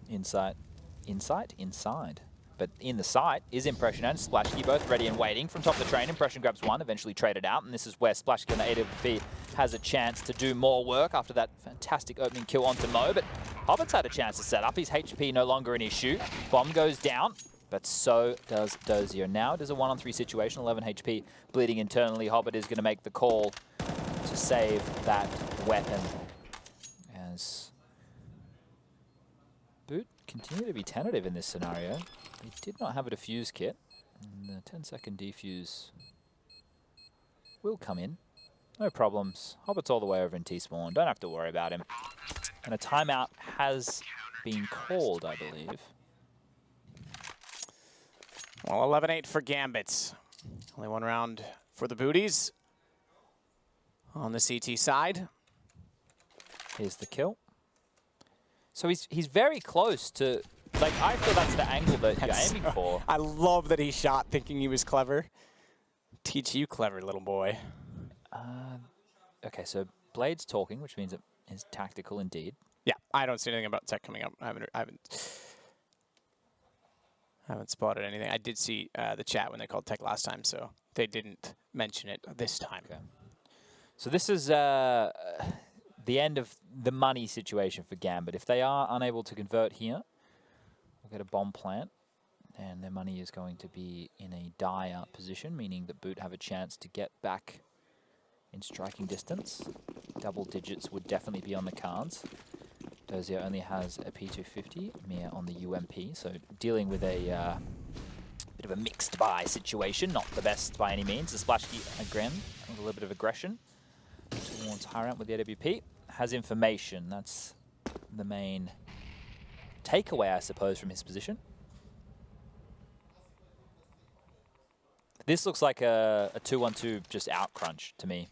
Inside. But in the site is Impression and Splashky, both ready and waiting. From top of the train, Impression grabs one, eventually traded out, and this is where Splashky on the AWP has a chance to do more work after that fantastic opening kill onto Mo, but Hobbit's had a chance to set up. His HP no longer in his shoot. Bomb goes down, but so does Dozier. Now it is a 1-on-3 situation, 11 HP bleeding internally. Hobbit is going to make the call to save that weapon as Boot continue to be tentative in this scenario. He did not have a defuse kit. And the 10-second defuse will come in. No problems. Hobbit's all the way over in T-spawn. Don't have to worry about him. And a timeout has been called, I believe. Well, 11-8 for Gambit. Only 1 round for the Booties on the CT side. Here's the kill. So he's very close to, like, I feel that's the angle that you're aiming for. I love that he shot thinking he was clever. Teach you clever, little boy. Okay, so Blade's talking, which means it is tactical indeed. Yeah, I don't see anything about tech coming up. I haven't spotted anything. I did see the chat when they called tech last time, so they didn't mention it this time. Okay. So this is the end of the money situation for Gambit. If they are unable to convert here, we'll get a bomb plant, and their money is going to be in a dire position, meaning that Boot have a chance to get back in striking distance. Double digits would definitely be on the cards. Dozier only has a P250, Mia on the UMP, so dealing with a bit of a mixed buy situation, not the best by any means. The splash key again, with a little bit of aggression towards high ramp with the AWP. Has information, that's the main takeaway, I suppose, from his position. This looks like a 2-1-2 just out crunch to me.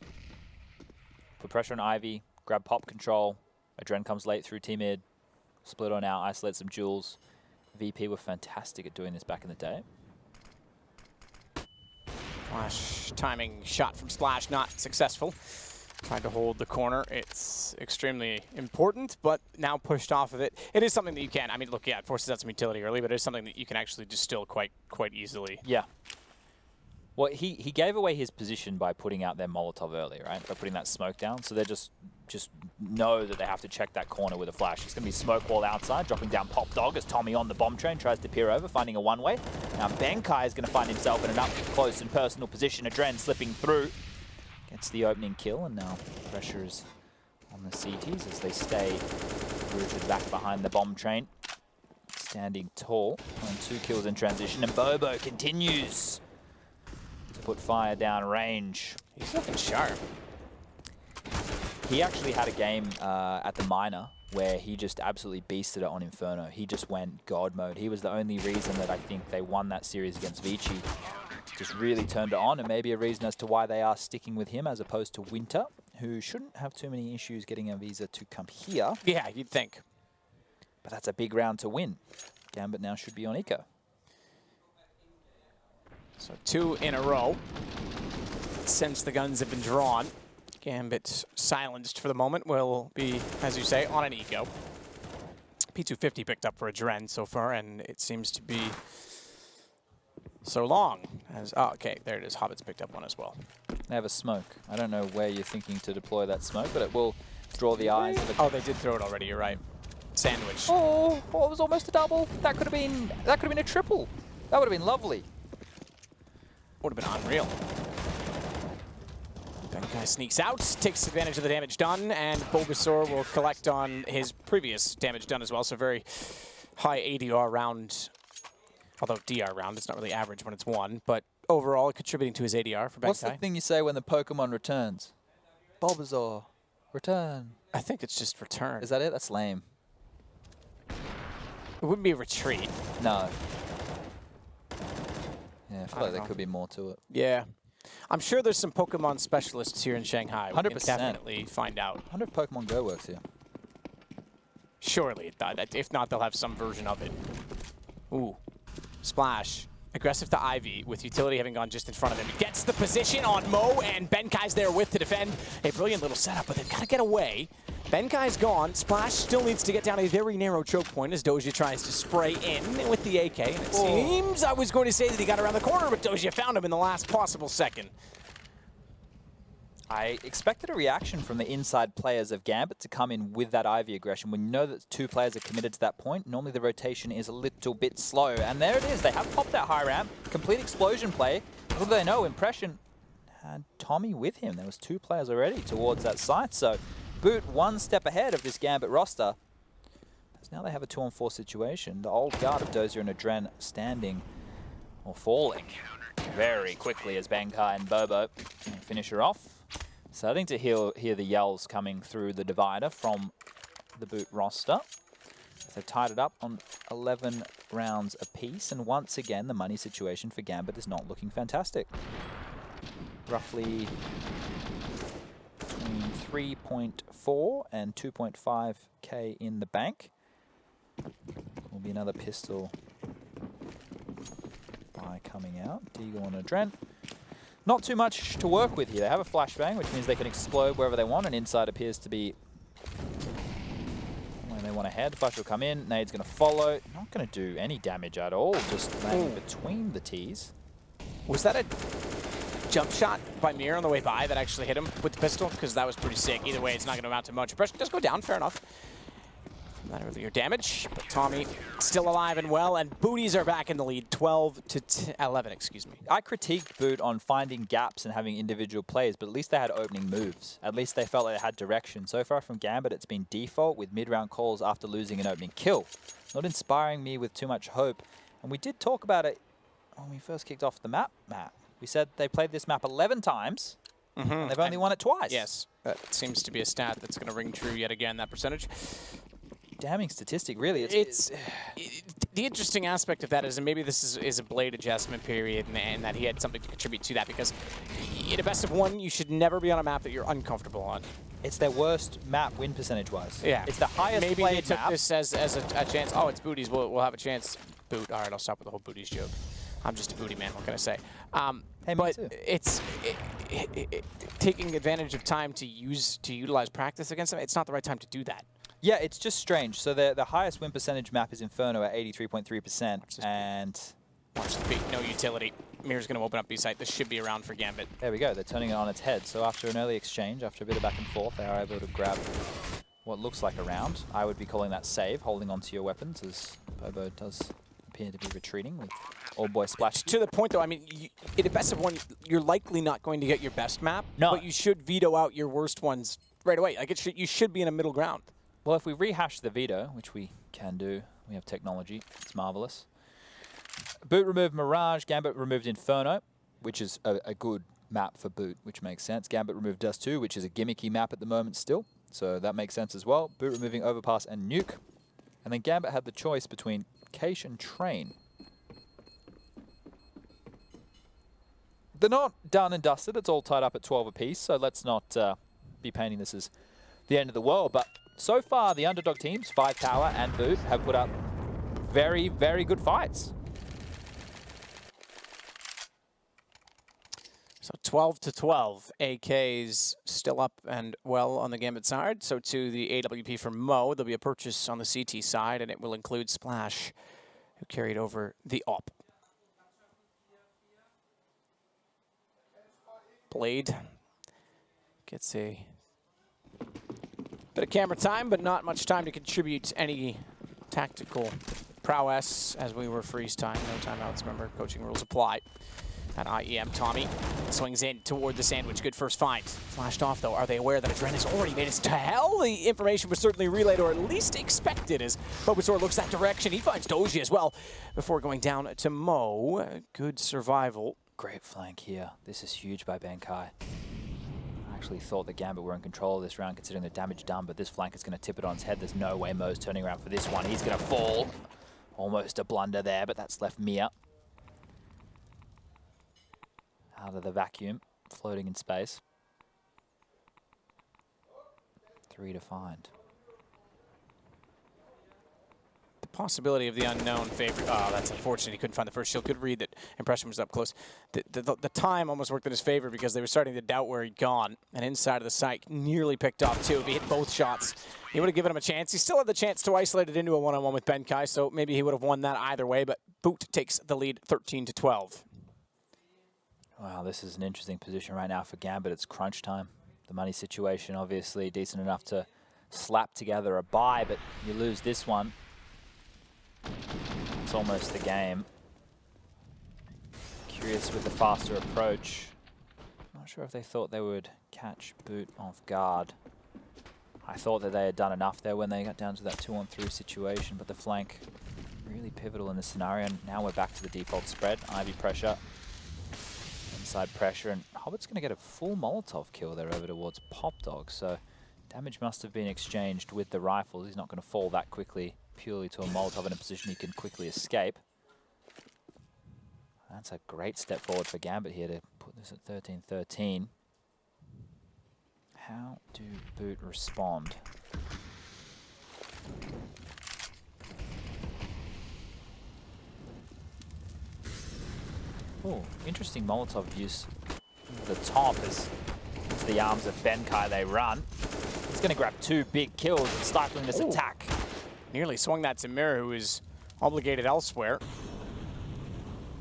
Put pressure on Ivy, grab pop control. Adren comes late through T-mid, split on out, isolate some jewels. VP were fantastic at doing this back in the day. Flash timing shot from Splash, not successful. Tried to hold the corner. It's extremely important, but now pushed off of it. It is something that you can, I mean, look, yeah, it forces out some utility early, but it is something that you can actually distill quite easily. Yeah. Well, he gave away his position by putting out their Molotov early, right? By putting that smoke down. So they just know that they have to check that corner with a flash. It's going to be smoke wall outside, dropping down Pop Dog as Tommy on the bomb train tries to peer over, finding a one-way. Now Benkai is going to find himself in an up-close and personal position. Adren slipping through. Gets the opening kill, and now pressure is on the CTs as they stay rooted back behind the bomb train. Standing tall on 2 kills in transition, and Bobo continues to put fire down range. He's looking sharp. He actually had a game at the minor where he just absolutely beasted it on Inferno. He just went God mode. He was the only reason that I think they won that series against Vici. Just really turned it on, and maybe a reason as to why they are sticking with him as opposed to Winter, who shouldn't have too many issues getting a visa to come here. Yeah, you'd think. But that's a big round to win. Gambit now should be on Eco. So 2 in a row. Since the guns have been drawn, Gambit silenced for the moment will be, as you say, on an Eco. P250 picked up for a Dren so far, and it seems to be so long as, oh, okay, there it is. Hobbit's picked up one as well. They have a smoke. I don't know where you're thinking to deploy that smoke, but it will draw the eyes of the... Oh, they did throw it already. You're right. Sandwich. Oh, it was almost a double. That could have been a triple. That would have been lovely. Would have been unreal. Benkai sneaks out, takes advantage of the damage done, and Bulbasaur will collect on his previous damage done as well. So very high ADR round. Although DR round, it's not really average when it's 1, but overall contributing to his ADR for Benkai. What's the thing you say when the Pokemon returns? Bulbasaur, return. I think it's just return. Is that it? That's lame. It wouldn't be a retreat. No. Yeah, I feel like there could be more to it. Yeah. I'm sure there's some Pokemon specialists here in Shanghai. 100%. We can definitely find out. I wonder if Pokemon Go works here. Surely it does. If not, they'll have some version of it. Ooh. Splash. Aggressive to Ivy, with utility having gone just in front of him. He gets the position on Mo, and Benkai's there with to defend. A brilliant little setup, but they've got to get away. Benkai's gone. Splash still needs to get down a very narrow choke point as Dozier tries to spray in with the AK. And it seems I was going to say that he got around the corner, but Dozier found him in the last possible second. I expected a reaction from the inside players of Gambit to come in with that Ivy aggression. When you know that 2 players are committed to that point, normally the rotation is a little bit slow. And there it is. They have popped that high ramp. Complete explosion play. Little do they know, Impression had Tommy with him. There was 2 players already towards that site. So Boot 1 step ahead of this Gambit roster. As now they have a 2-on-4 situation. The old guard of Dozier and Adren standing or falling very quickly as Benkai and Bobo finish her off. Starting to hear the yells coming through the divider from the Boot roster. They've tied it up on 11 rounds apiece, and once again, the money situation for Gambit is not looking fantastic. Roughly between 3.4 and 2.5k in the bank. Will be another pistol buy coming out. Deagle and Adren. Not too much to work with here. They have a flashbang, which means they can explode wherever they want, and inside appears to be when they want to head. Flash will come in. Nade's going to follow. Not going to do any damage at all. Just landing between the T's. Was that a jump shot by Mir on the way by that actually hit him with the pistol? Because that was pretty sick. Either way, it's not going to amount to much. Pressure does go down, fair enough. Not earlier damage, but Tommy still alive and well, and Booties are back in the lead, 12 to 11, excuse me. I critiqued Boot on finding gaps and having individual plays, but at least they had opening moves. At least they felt like they had direction. So far from Gambit, it's been default with mid-round calls after losing an opening kill. Not inspiring me with too much hope. And we did talk about it when we first kicked off the map, Matt. We said they played this map 11 times, and they've only won it twice. Yes, that seems to be a stat that's going to ring true yet again, that percentage. Damning statistic, really. The interesting aspect of that is, and maybe this is a Blade adjustment period, and that he had something to contribute to that, because in a best of one, you should never be on a map that you're uncomfortable on. It's their worst map win percentage-wise. Yeah. It's the highest Maybe played they took map. this as a chance. Oh, it's Booties. We'll have a chance. Boot. All right, I'll stop with the whole Booties joke. I'm just a booty man. What can I say? Hey, me but too. it's taking advantage of time to utilize practice against them. It's not the right time to do that. Yeah, it's just strange. So the highest win percentage map is Inferno at 83.3%, and Watch the beat. No utility. Mirror's going to open up B site. This should be around for Gambit. there we go. They're turning it on its head. So after an early exchange, after a bit of back and forth, they are able to grab what looks like a round. I would be calling that save, holding onto your weapons, as Bobo does appear to be retreating with Old Boy Splash. To the point, though, I mean, in the best of one, you're likely not going to get your best map, No. but you should veto out your worst ones right away. Like you should be in a middle ground. Well, if we rehash the veto, which we can do, we have technology. It's marvelous. Boot removed Mirage, Gambit removed Inferno, which is a good map for Boot, which makes sense. Gambit removed Dust 2, which is a gimmicky map at the moment still, so that makes sense as well. Boot removing Overpass and Nuke. And then Gambit had the choice between Cache and Train. They're not done and dusted. It's all tied up at 12 apiece, so let's not be painting this as the end of the world. But so far, the underdog teams, 5 Tower and Boot, have put up very, very good fights. So 12 to 12. AK's still up and well on the Gambit side. So to the AWP for Mo, there'll be a purchase on the CT side, and it will include Splash, who carried over the op. Blade gets a bit of camera time, but not much time to contribute any tactical prowess, as we were freeze time. No timeouts, remember, coaching rules apply. At IEM, Tommy swings in toward the sandwich. Good first find. Flashed off, though. Are they aware that Adren has already made it to hell? The information was certainly relayed, or at least expected, as Bulbasaur looks that direction. He finds Doji as well before going down to Mo. Good survival. Great flank here. This is huge by Benkai. I actually thought that Gambit were in control of this round, considering the damage done, but this flank is going to tip it on its head. There's no way Mo's turning around for this one. He's going to fall. Almost a blunder there, but that's left Mia out of the vacuum, floating in space. 3 to find. The possibility of the unknown favorite. Oh, that's unfortunate. He couldn't find the first shield. Good read that Impression was up close. The time almost worked in his favor because they were starting to doubt where he'd gone. And inside of the site, nearly picked off too. If he hit both shots, he would have given him a chance. He still had the chance to isolate it into a one-on-one with Benkai, so maybe he would have won that either way. But Boot takes the lead 13 to 12. Wow, this is an interesting position right now for Gambit. It's crunch time. The money situation, obviously, decent enough to slap together a buy, but you lose this one. It's almost the game. Curious with the faster approach. Not sure if they thought they would catch Boot off guard. I thought that they had done enough there when they got down to that 2-on-3 situation, but the flank really pivotal in this scenario. And now we're back to the default spread. Ivy pressure. Inside pressure, and Hobbit's going to get a full Molotov kill there over towards Pop Dog, so damage must have been exchanged with the rifles. He's not going to fall that quickly purely to a Molotov in a position he can quickly escape. That's a great step forward for Gambit here to put this at 13-13. How do Boot respond? Oh, interesting Molotov use. The top is into the arms of Benkai they run. He's going to grab 2 big kills and stifling this attack. Nearly swung that to Mirror, who is obligated elsewhere.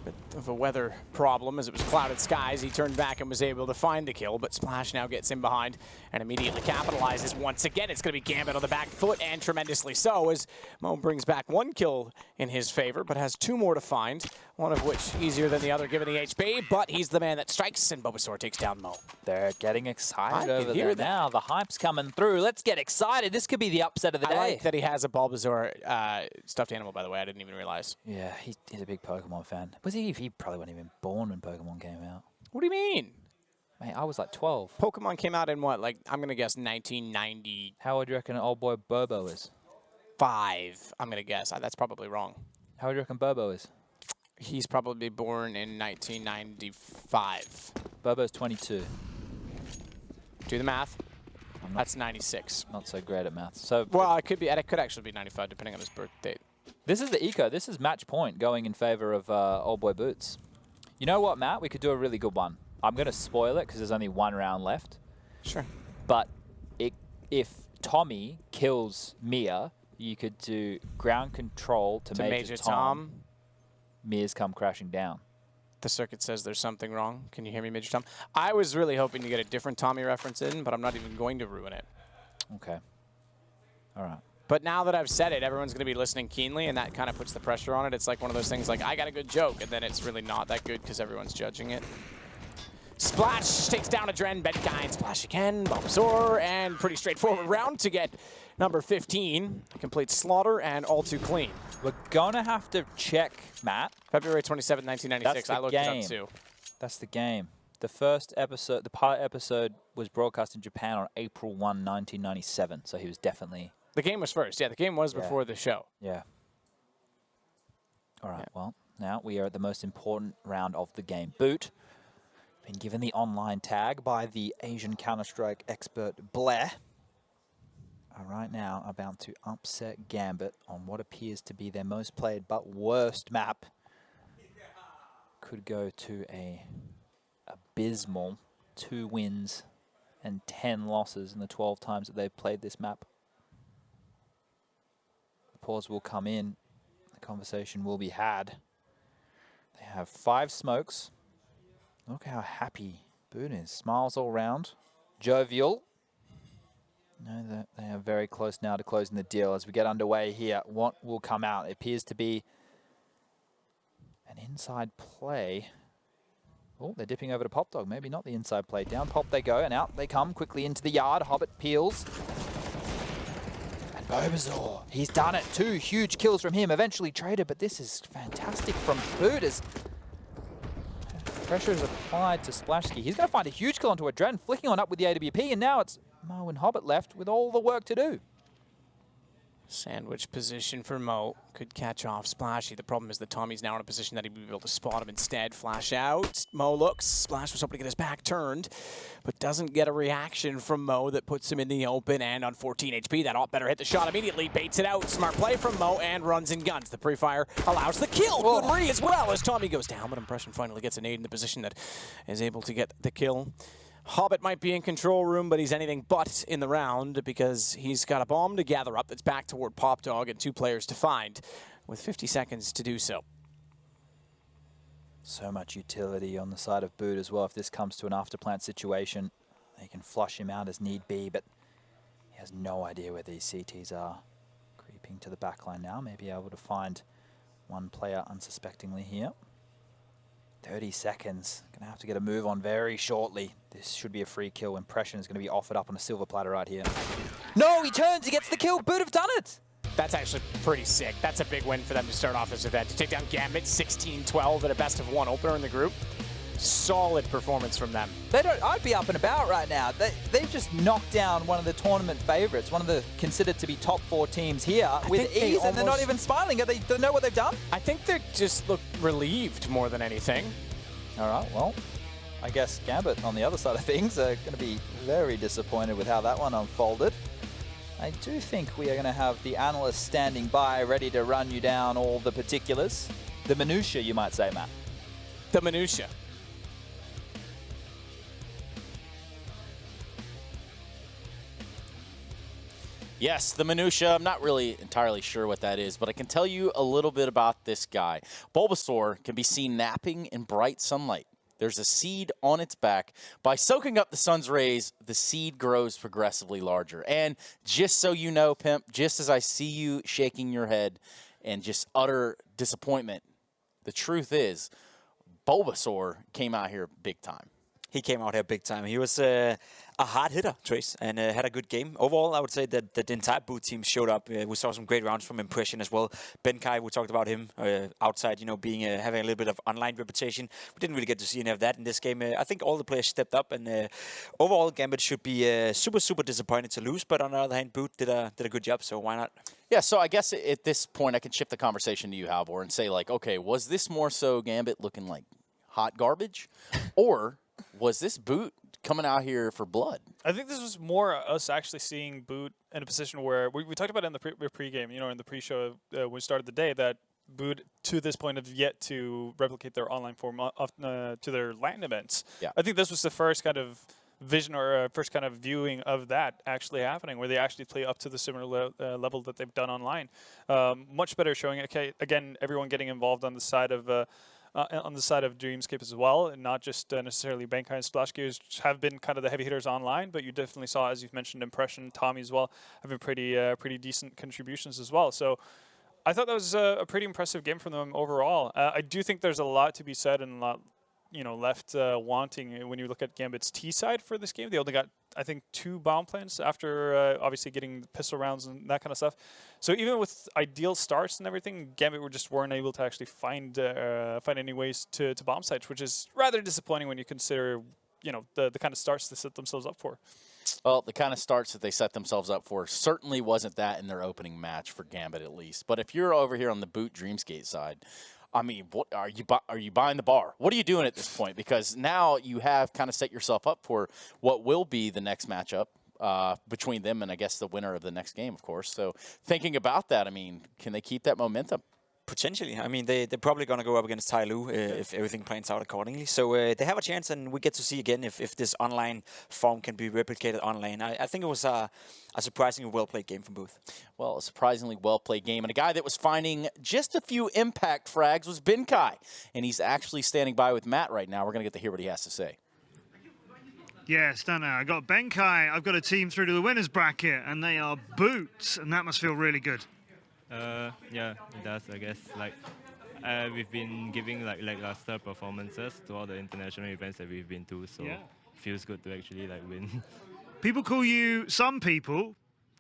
Bit of a weather problem as it was clouded skies. He turned back and was able to find the kill, but Splash now gets in behind and immediately capitalizes once again. It's going to be Gambit on the back foot, and tremendously so, as Mo brings back 1 kill in his favor, but has 2 more to find, one of which easier than the other given the HP, but he's the man that strikes, and Bulbasaur takes down Mo. They're getting excited I over can hear there that. now. The hype's coming through. Let's get excited. This could be the upset of the day. I like that he has a Bulbasaur stuffed animal, by the way. I didn't even realize. Yeah, he's a big Pokemon fan. Was he? He probably wasn't even born when Pokemon came out. What do you mean? Mate, I was like 12. Pokemon came out in what, like, I'm going to guess 1995. How old do you reckon old boy Bobo is? I'm going to guess. That's probably wrong. How old do you reckon Bobo is? He's probably born in 1995. Bobo's 22. Do the math. That's 96. Not so great at maths. So, Well, it could actually be 95 depending on his birth date. this is the eco. This is match point going in favor of old boy Boots. You know what, Matt? We could do a really good one. I'm going to spoil it because there's only 1 round left. Sure. But if Tommy kills Mia, you could do ground control to Major Tom. Mia's come crashing down. The circuit says there's something wrong. Can you hear me, Major Tom? I was really hoping to get a different Tommy reference in, but I'm not even going to ruin it. Okay. All right. But now that I've said it, everyone's going to be listening keenly, and that kind of puts the pressure on it. It's like one of those things like, I got a good joke, and then it's really not that good because everyone's judging it. Splash takes down a Dren, Benkai, and Splash again, Bulbasaur, and pretty straightforward round to get number 15. Complete slaughter and all too clean. We're going to have to check, Matt. February 27, 1996. I looked it up too. That's the game. The first episode, the pilot episode, was broadcast in Japan on April 1, 1997. So he was definitely... The game was first. Yeah, the game was before the show. Yeah. All right, well, now we are at the most important round of the game. Boot, been given the online tag by the Asian Counter-Strike expert Blair. Are right now about to upset Gambit on what appears to be their most played but worst map. Could go to a abysmal 2 wins and 10 losses in the 12 times that they've played this map. The pause will come in. The conversation will be had. They have 5 smokes. Look how happy Boone is. Smiles all round. Jovial. No, that they are very close now to closing the deal. As we get underway here, what will come out? It appears to be an inside play. Oh, they're dipping over to Pop Dog. Maybe not the inside play. Down Pop they go, and out they come quickly into the yard. Hobbit peels. And Bulbasaur, he's done it. 2 huge kills from him. Eventually traded, but this is fantastic from Boot as pressure is applied to Splashski. He's going to find a huge kill onto a Dren, flicking on up with the AWP, and now it's Mo and Hobbit left with all the work to do. Sandwich position for Mo. Could catch off Splashy. The problem is that Tommy's now in a position that he'd be able to spot him instead. Flash out. Mo looks. Splash was hoping to get his back turned, but doesn't get a reaction from Mo that puts him in the open. And on 14 HP, that ought better hit the shot immediately. Baits it out. Smart play from Mo and runs and guns. The pre-fire allows the kill. Good re as well as Tommy goes down, but Impression finally gets an aid in the position that is able to get the kill. Hobbit might be in control room, but he's anything but in the round because he's got a bomb to gather up that's back toward Pop Dog and 2 players to find with 50 seconds to do so. So much utility on the side of Boot as well. If this comes to an afterplant situation, they can flush him out as need be, but he has no idea where these CTs are. Creeping to the backline now, maybe able to find 1 player unsuspectingly here. 30 seconds. Going to have to get a move on very shortly. This should be a free kill. Impression is going to be offered up on a silver platter right here. No, he turns, he gets the kill. Boot have done it. That's actually pretty sick. That's a big win for them to start off this event. To take down Gambit, 16-12 at a best-of-1 opener in the group. Solid performance from them. I'd be up and about right now. They've just knocked down one of the tournament favorites, one of the considered to be top 4 teams here with ease, and they're not even smiling. Do they know what they've done? I think they just look relieved more than anything. All right, well, I guess Gambit on the other side of things are going to be very disappointed with how that one unfolded. I do think we are going to have the analysts standing by, ready to run you down all the particulars. The minutiae, you might say, Matt. The minutia. Yes, the minutia. I'm not really entirely sure what that is, but I can tell you a little bit about this guy. Bulbasaur can be seen napping in bright sunlight. There's a seed on its back. By soaking up the sun's rays, the seed grows progressively larger. And just so you know, Pimp, just as I see you shaking your head and just utter disappointment, the truth is Bulbasaur came out here big time. He came out here big time. He was a hard hitter, Trace, and had a good game. Overall, I would say that the entire boot team showed up. We saw some great rounds from Impression as well. Benkai, we talked about him outside, being having a little bit of online reputation. We didn't really get to see any of that in this game. I think all the players stepped up, and overall, Gambit should be super, super disappointed to lose. But on the other hand, Boot did a good job, so why not? Yeah, so I guess at this point, I can shift the conversation to you, Halvor, and say, like, okay, was this more so Gambit looking like hot garbage, or was this Boot coming out here for blood? I think this was more us actually seeing Boot in a position where we talked about it in the pre-game, in the pre-show when we started the day, that Boot to this point have yet to replicate their online form to their LAN events. Yeah. I think this was the first kind of vision or first kind of viewing of that actually happening, where they actually play up to the similar level that they've done online. Much better showing. Okay, again, everyone getting involved on the side of Dreamscape as well, and not just necessarily Benkai and Splash Gears, which have been kind of the heavy hitters online, but you definitely saw, as you've mentioned, Impression, Tommy as well, having pretty decent contributions as well. So I thought that was a pretty impressive game from them overall. I do think there's a lot to be said and a lot left wanting when you look at Gambit's T side for this game. They only got, I think, 2 bomb plants after obviously getting pistol rounds and that kind of stuff. So even with ideal starts and everything, Gambit weren't able to actually find any ways to bomb sites, which is rather disappointing when you consider the kind of starts they set themselves up for. Well, the kind of starts that they set themselves up for certainly wasn't that in their opening match for Gambit, at least. But if you're over here on the Boot Dreamscape side, I mean, what are you buying the bar? What are you doing at this point? Because now you have kind of set yourself up for what will be the next matchup between them and, I guess, the winner of the next game, of course. So thinking about that, I mean, can they keep that momentum? Potentially. I mean, they're probably going to go up against Tai Lu if everything plans out accordingly. So they have a chance, and we get to see again if this online form can be replicated online. I think it was a surprisingly well-played game from Booth. Well, a surprisingly well-played game. And a guy that was finding just a few impact frags was Benkai. And he's actually standing by with Matt right now. We're going to get to hear what he has to say. Yeah, Stunner. I got Benkai. I've got a team through to the winners bracket, and they are Boots, and that must feel really good. Yeah, it does, I guess. We've been giving lackluster performances to all the international events that we've been to, so feels good to actually win. Some people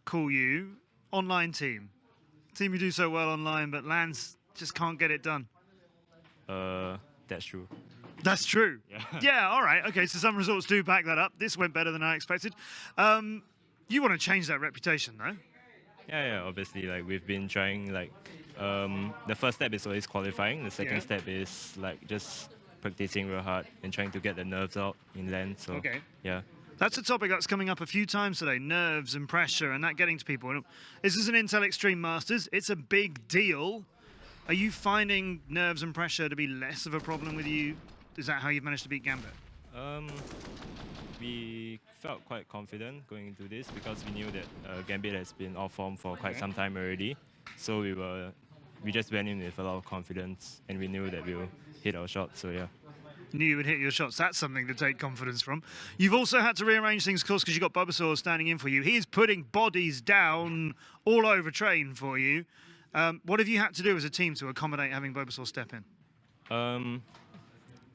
call you online team. Team who do so well online, but LANs just can't get it done. That's true. That's true. Yeah. Yeah, all right. Okay, so some results do back that up. This went better than I expected. You want to change that reputation, though? Yeah, obviously, we've been trying, the first step is always qualifying. The second step is, just practicing real hard and trying to get the nerves out in LAN, so, yeah. That's a topic that's coming up a few times today, nerves and pressure and that getting to people. This is an Intel Extreme Masters. It's a big deal. Are you finding nerves and pressure to be less of a problem with you? Is that how you've managed to beat Gambit? We felt quite confident going into this because we knew that Gambit has been off form for quite some time already. So we just went in with a lot of confidence, and we knew that we'll hit our shots, so yeah. Knew you would hit your shots. That's something to take confidence from. You've also had to rearrange things, of course, because you've got Bulbasaur standing in for you. He is putting bodies down all over train for you. What have you had to do as a team to accommodate having Bulbasaur step in?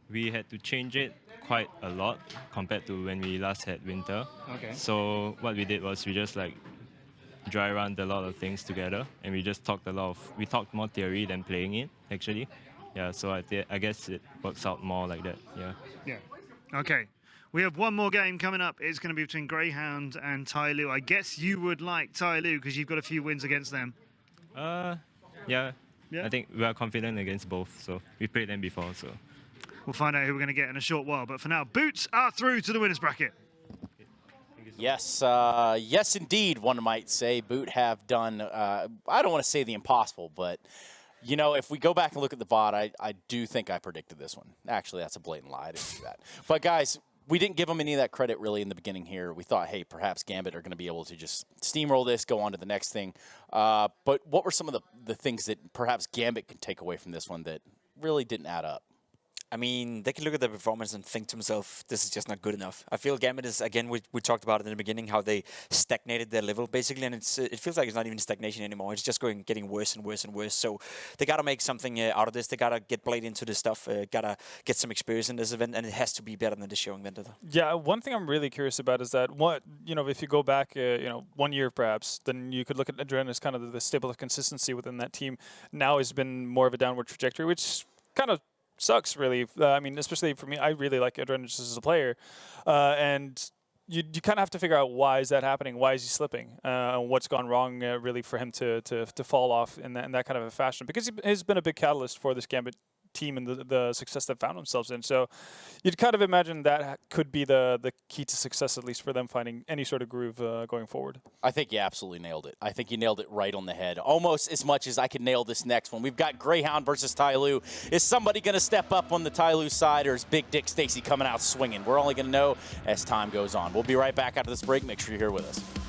We had to change it quite a lot compared to when we last had winter. Okay. So what we did was we just dry run a lot of things together, and we just talked we talked more theory than playing it actually. Yeah, so I guess it works out more like that. Yeah. Okay. We have one more game coming up. It's going to be between Greyhound and Tai Lu. I guess you would like Tai Lu because you've got a few wins against them. Yeah. I think we are confident against both, so we played them before, so. We'll find out who we're going to get in a short while. But for now, Boots are through to the winners bracket. Yes, yes, indeed, one might say. Boot have done, I don't want to say the impossible, but, you know, if we go back and look at the VOD, I do think I predicted this one. Actually, that's a blatant lie. I didn't do that. But, guys, we didn't give them any of that credit, really, in the beginning here. We thought, hey, perhaps Gambit are going to be able to just steamroll this, go on to the next thing. But what were some of the things that perhaps Gambit could take away from this one that really didn't add up? I mean, they can look at their performance and think to themselves, this is just not good enough. I feel Gambit is, again, we talked about it in the beginning, how they stagnated their level, basically, and it feels like it's not even stagnation anymore. It's just getting worse and worse and worse. So they got to make something out of this. They got to get played into this stuff, got to get some experience in this event, and it has to be better than the showing event. Yeah, one thing I'm really curious about is that, if you go back, 1 year perhaps, then you could look at Adren as kind of the stable of consistency within that team. Now has been more of a downward trajectory, which kind of sucks, really. I mean, especially for me, I really like Adren just as a player. And you kind of have to figure out why is that happening? Why is he slipping? What's gone wrong, really, for him to fall off in that kind of a fashion? Because he's been a big catalyst for this Gambit team and the success they've found themselves in. So you'd kind of imagine that could be the key to success, at least for them finding any sort of groove going forward. I think you absolutely nailed it. I think you nailed it right on the head, almost as much as I could nail this next one. We've got Greyhound versus Tyloo. Is somebody going to step up on the Tyloo side, or is Big Dick Stacy coming out swinging? We're only going to know as time goes on. We'll be right back after this break. Make sure you're here with us.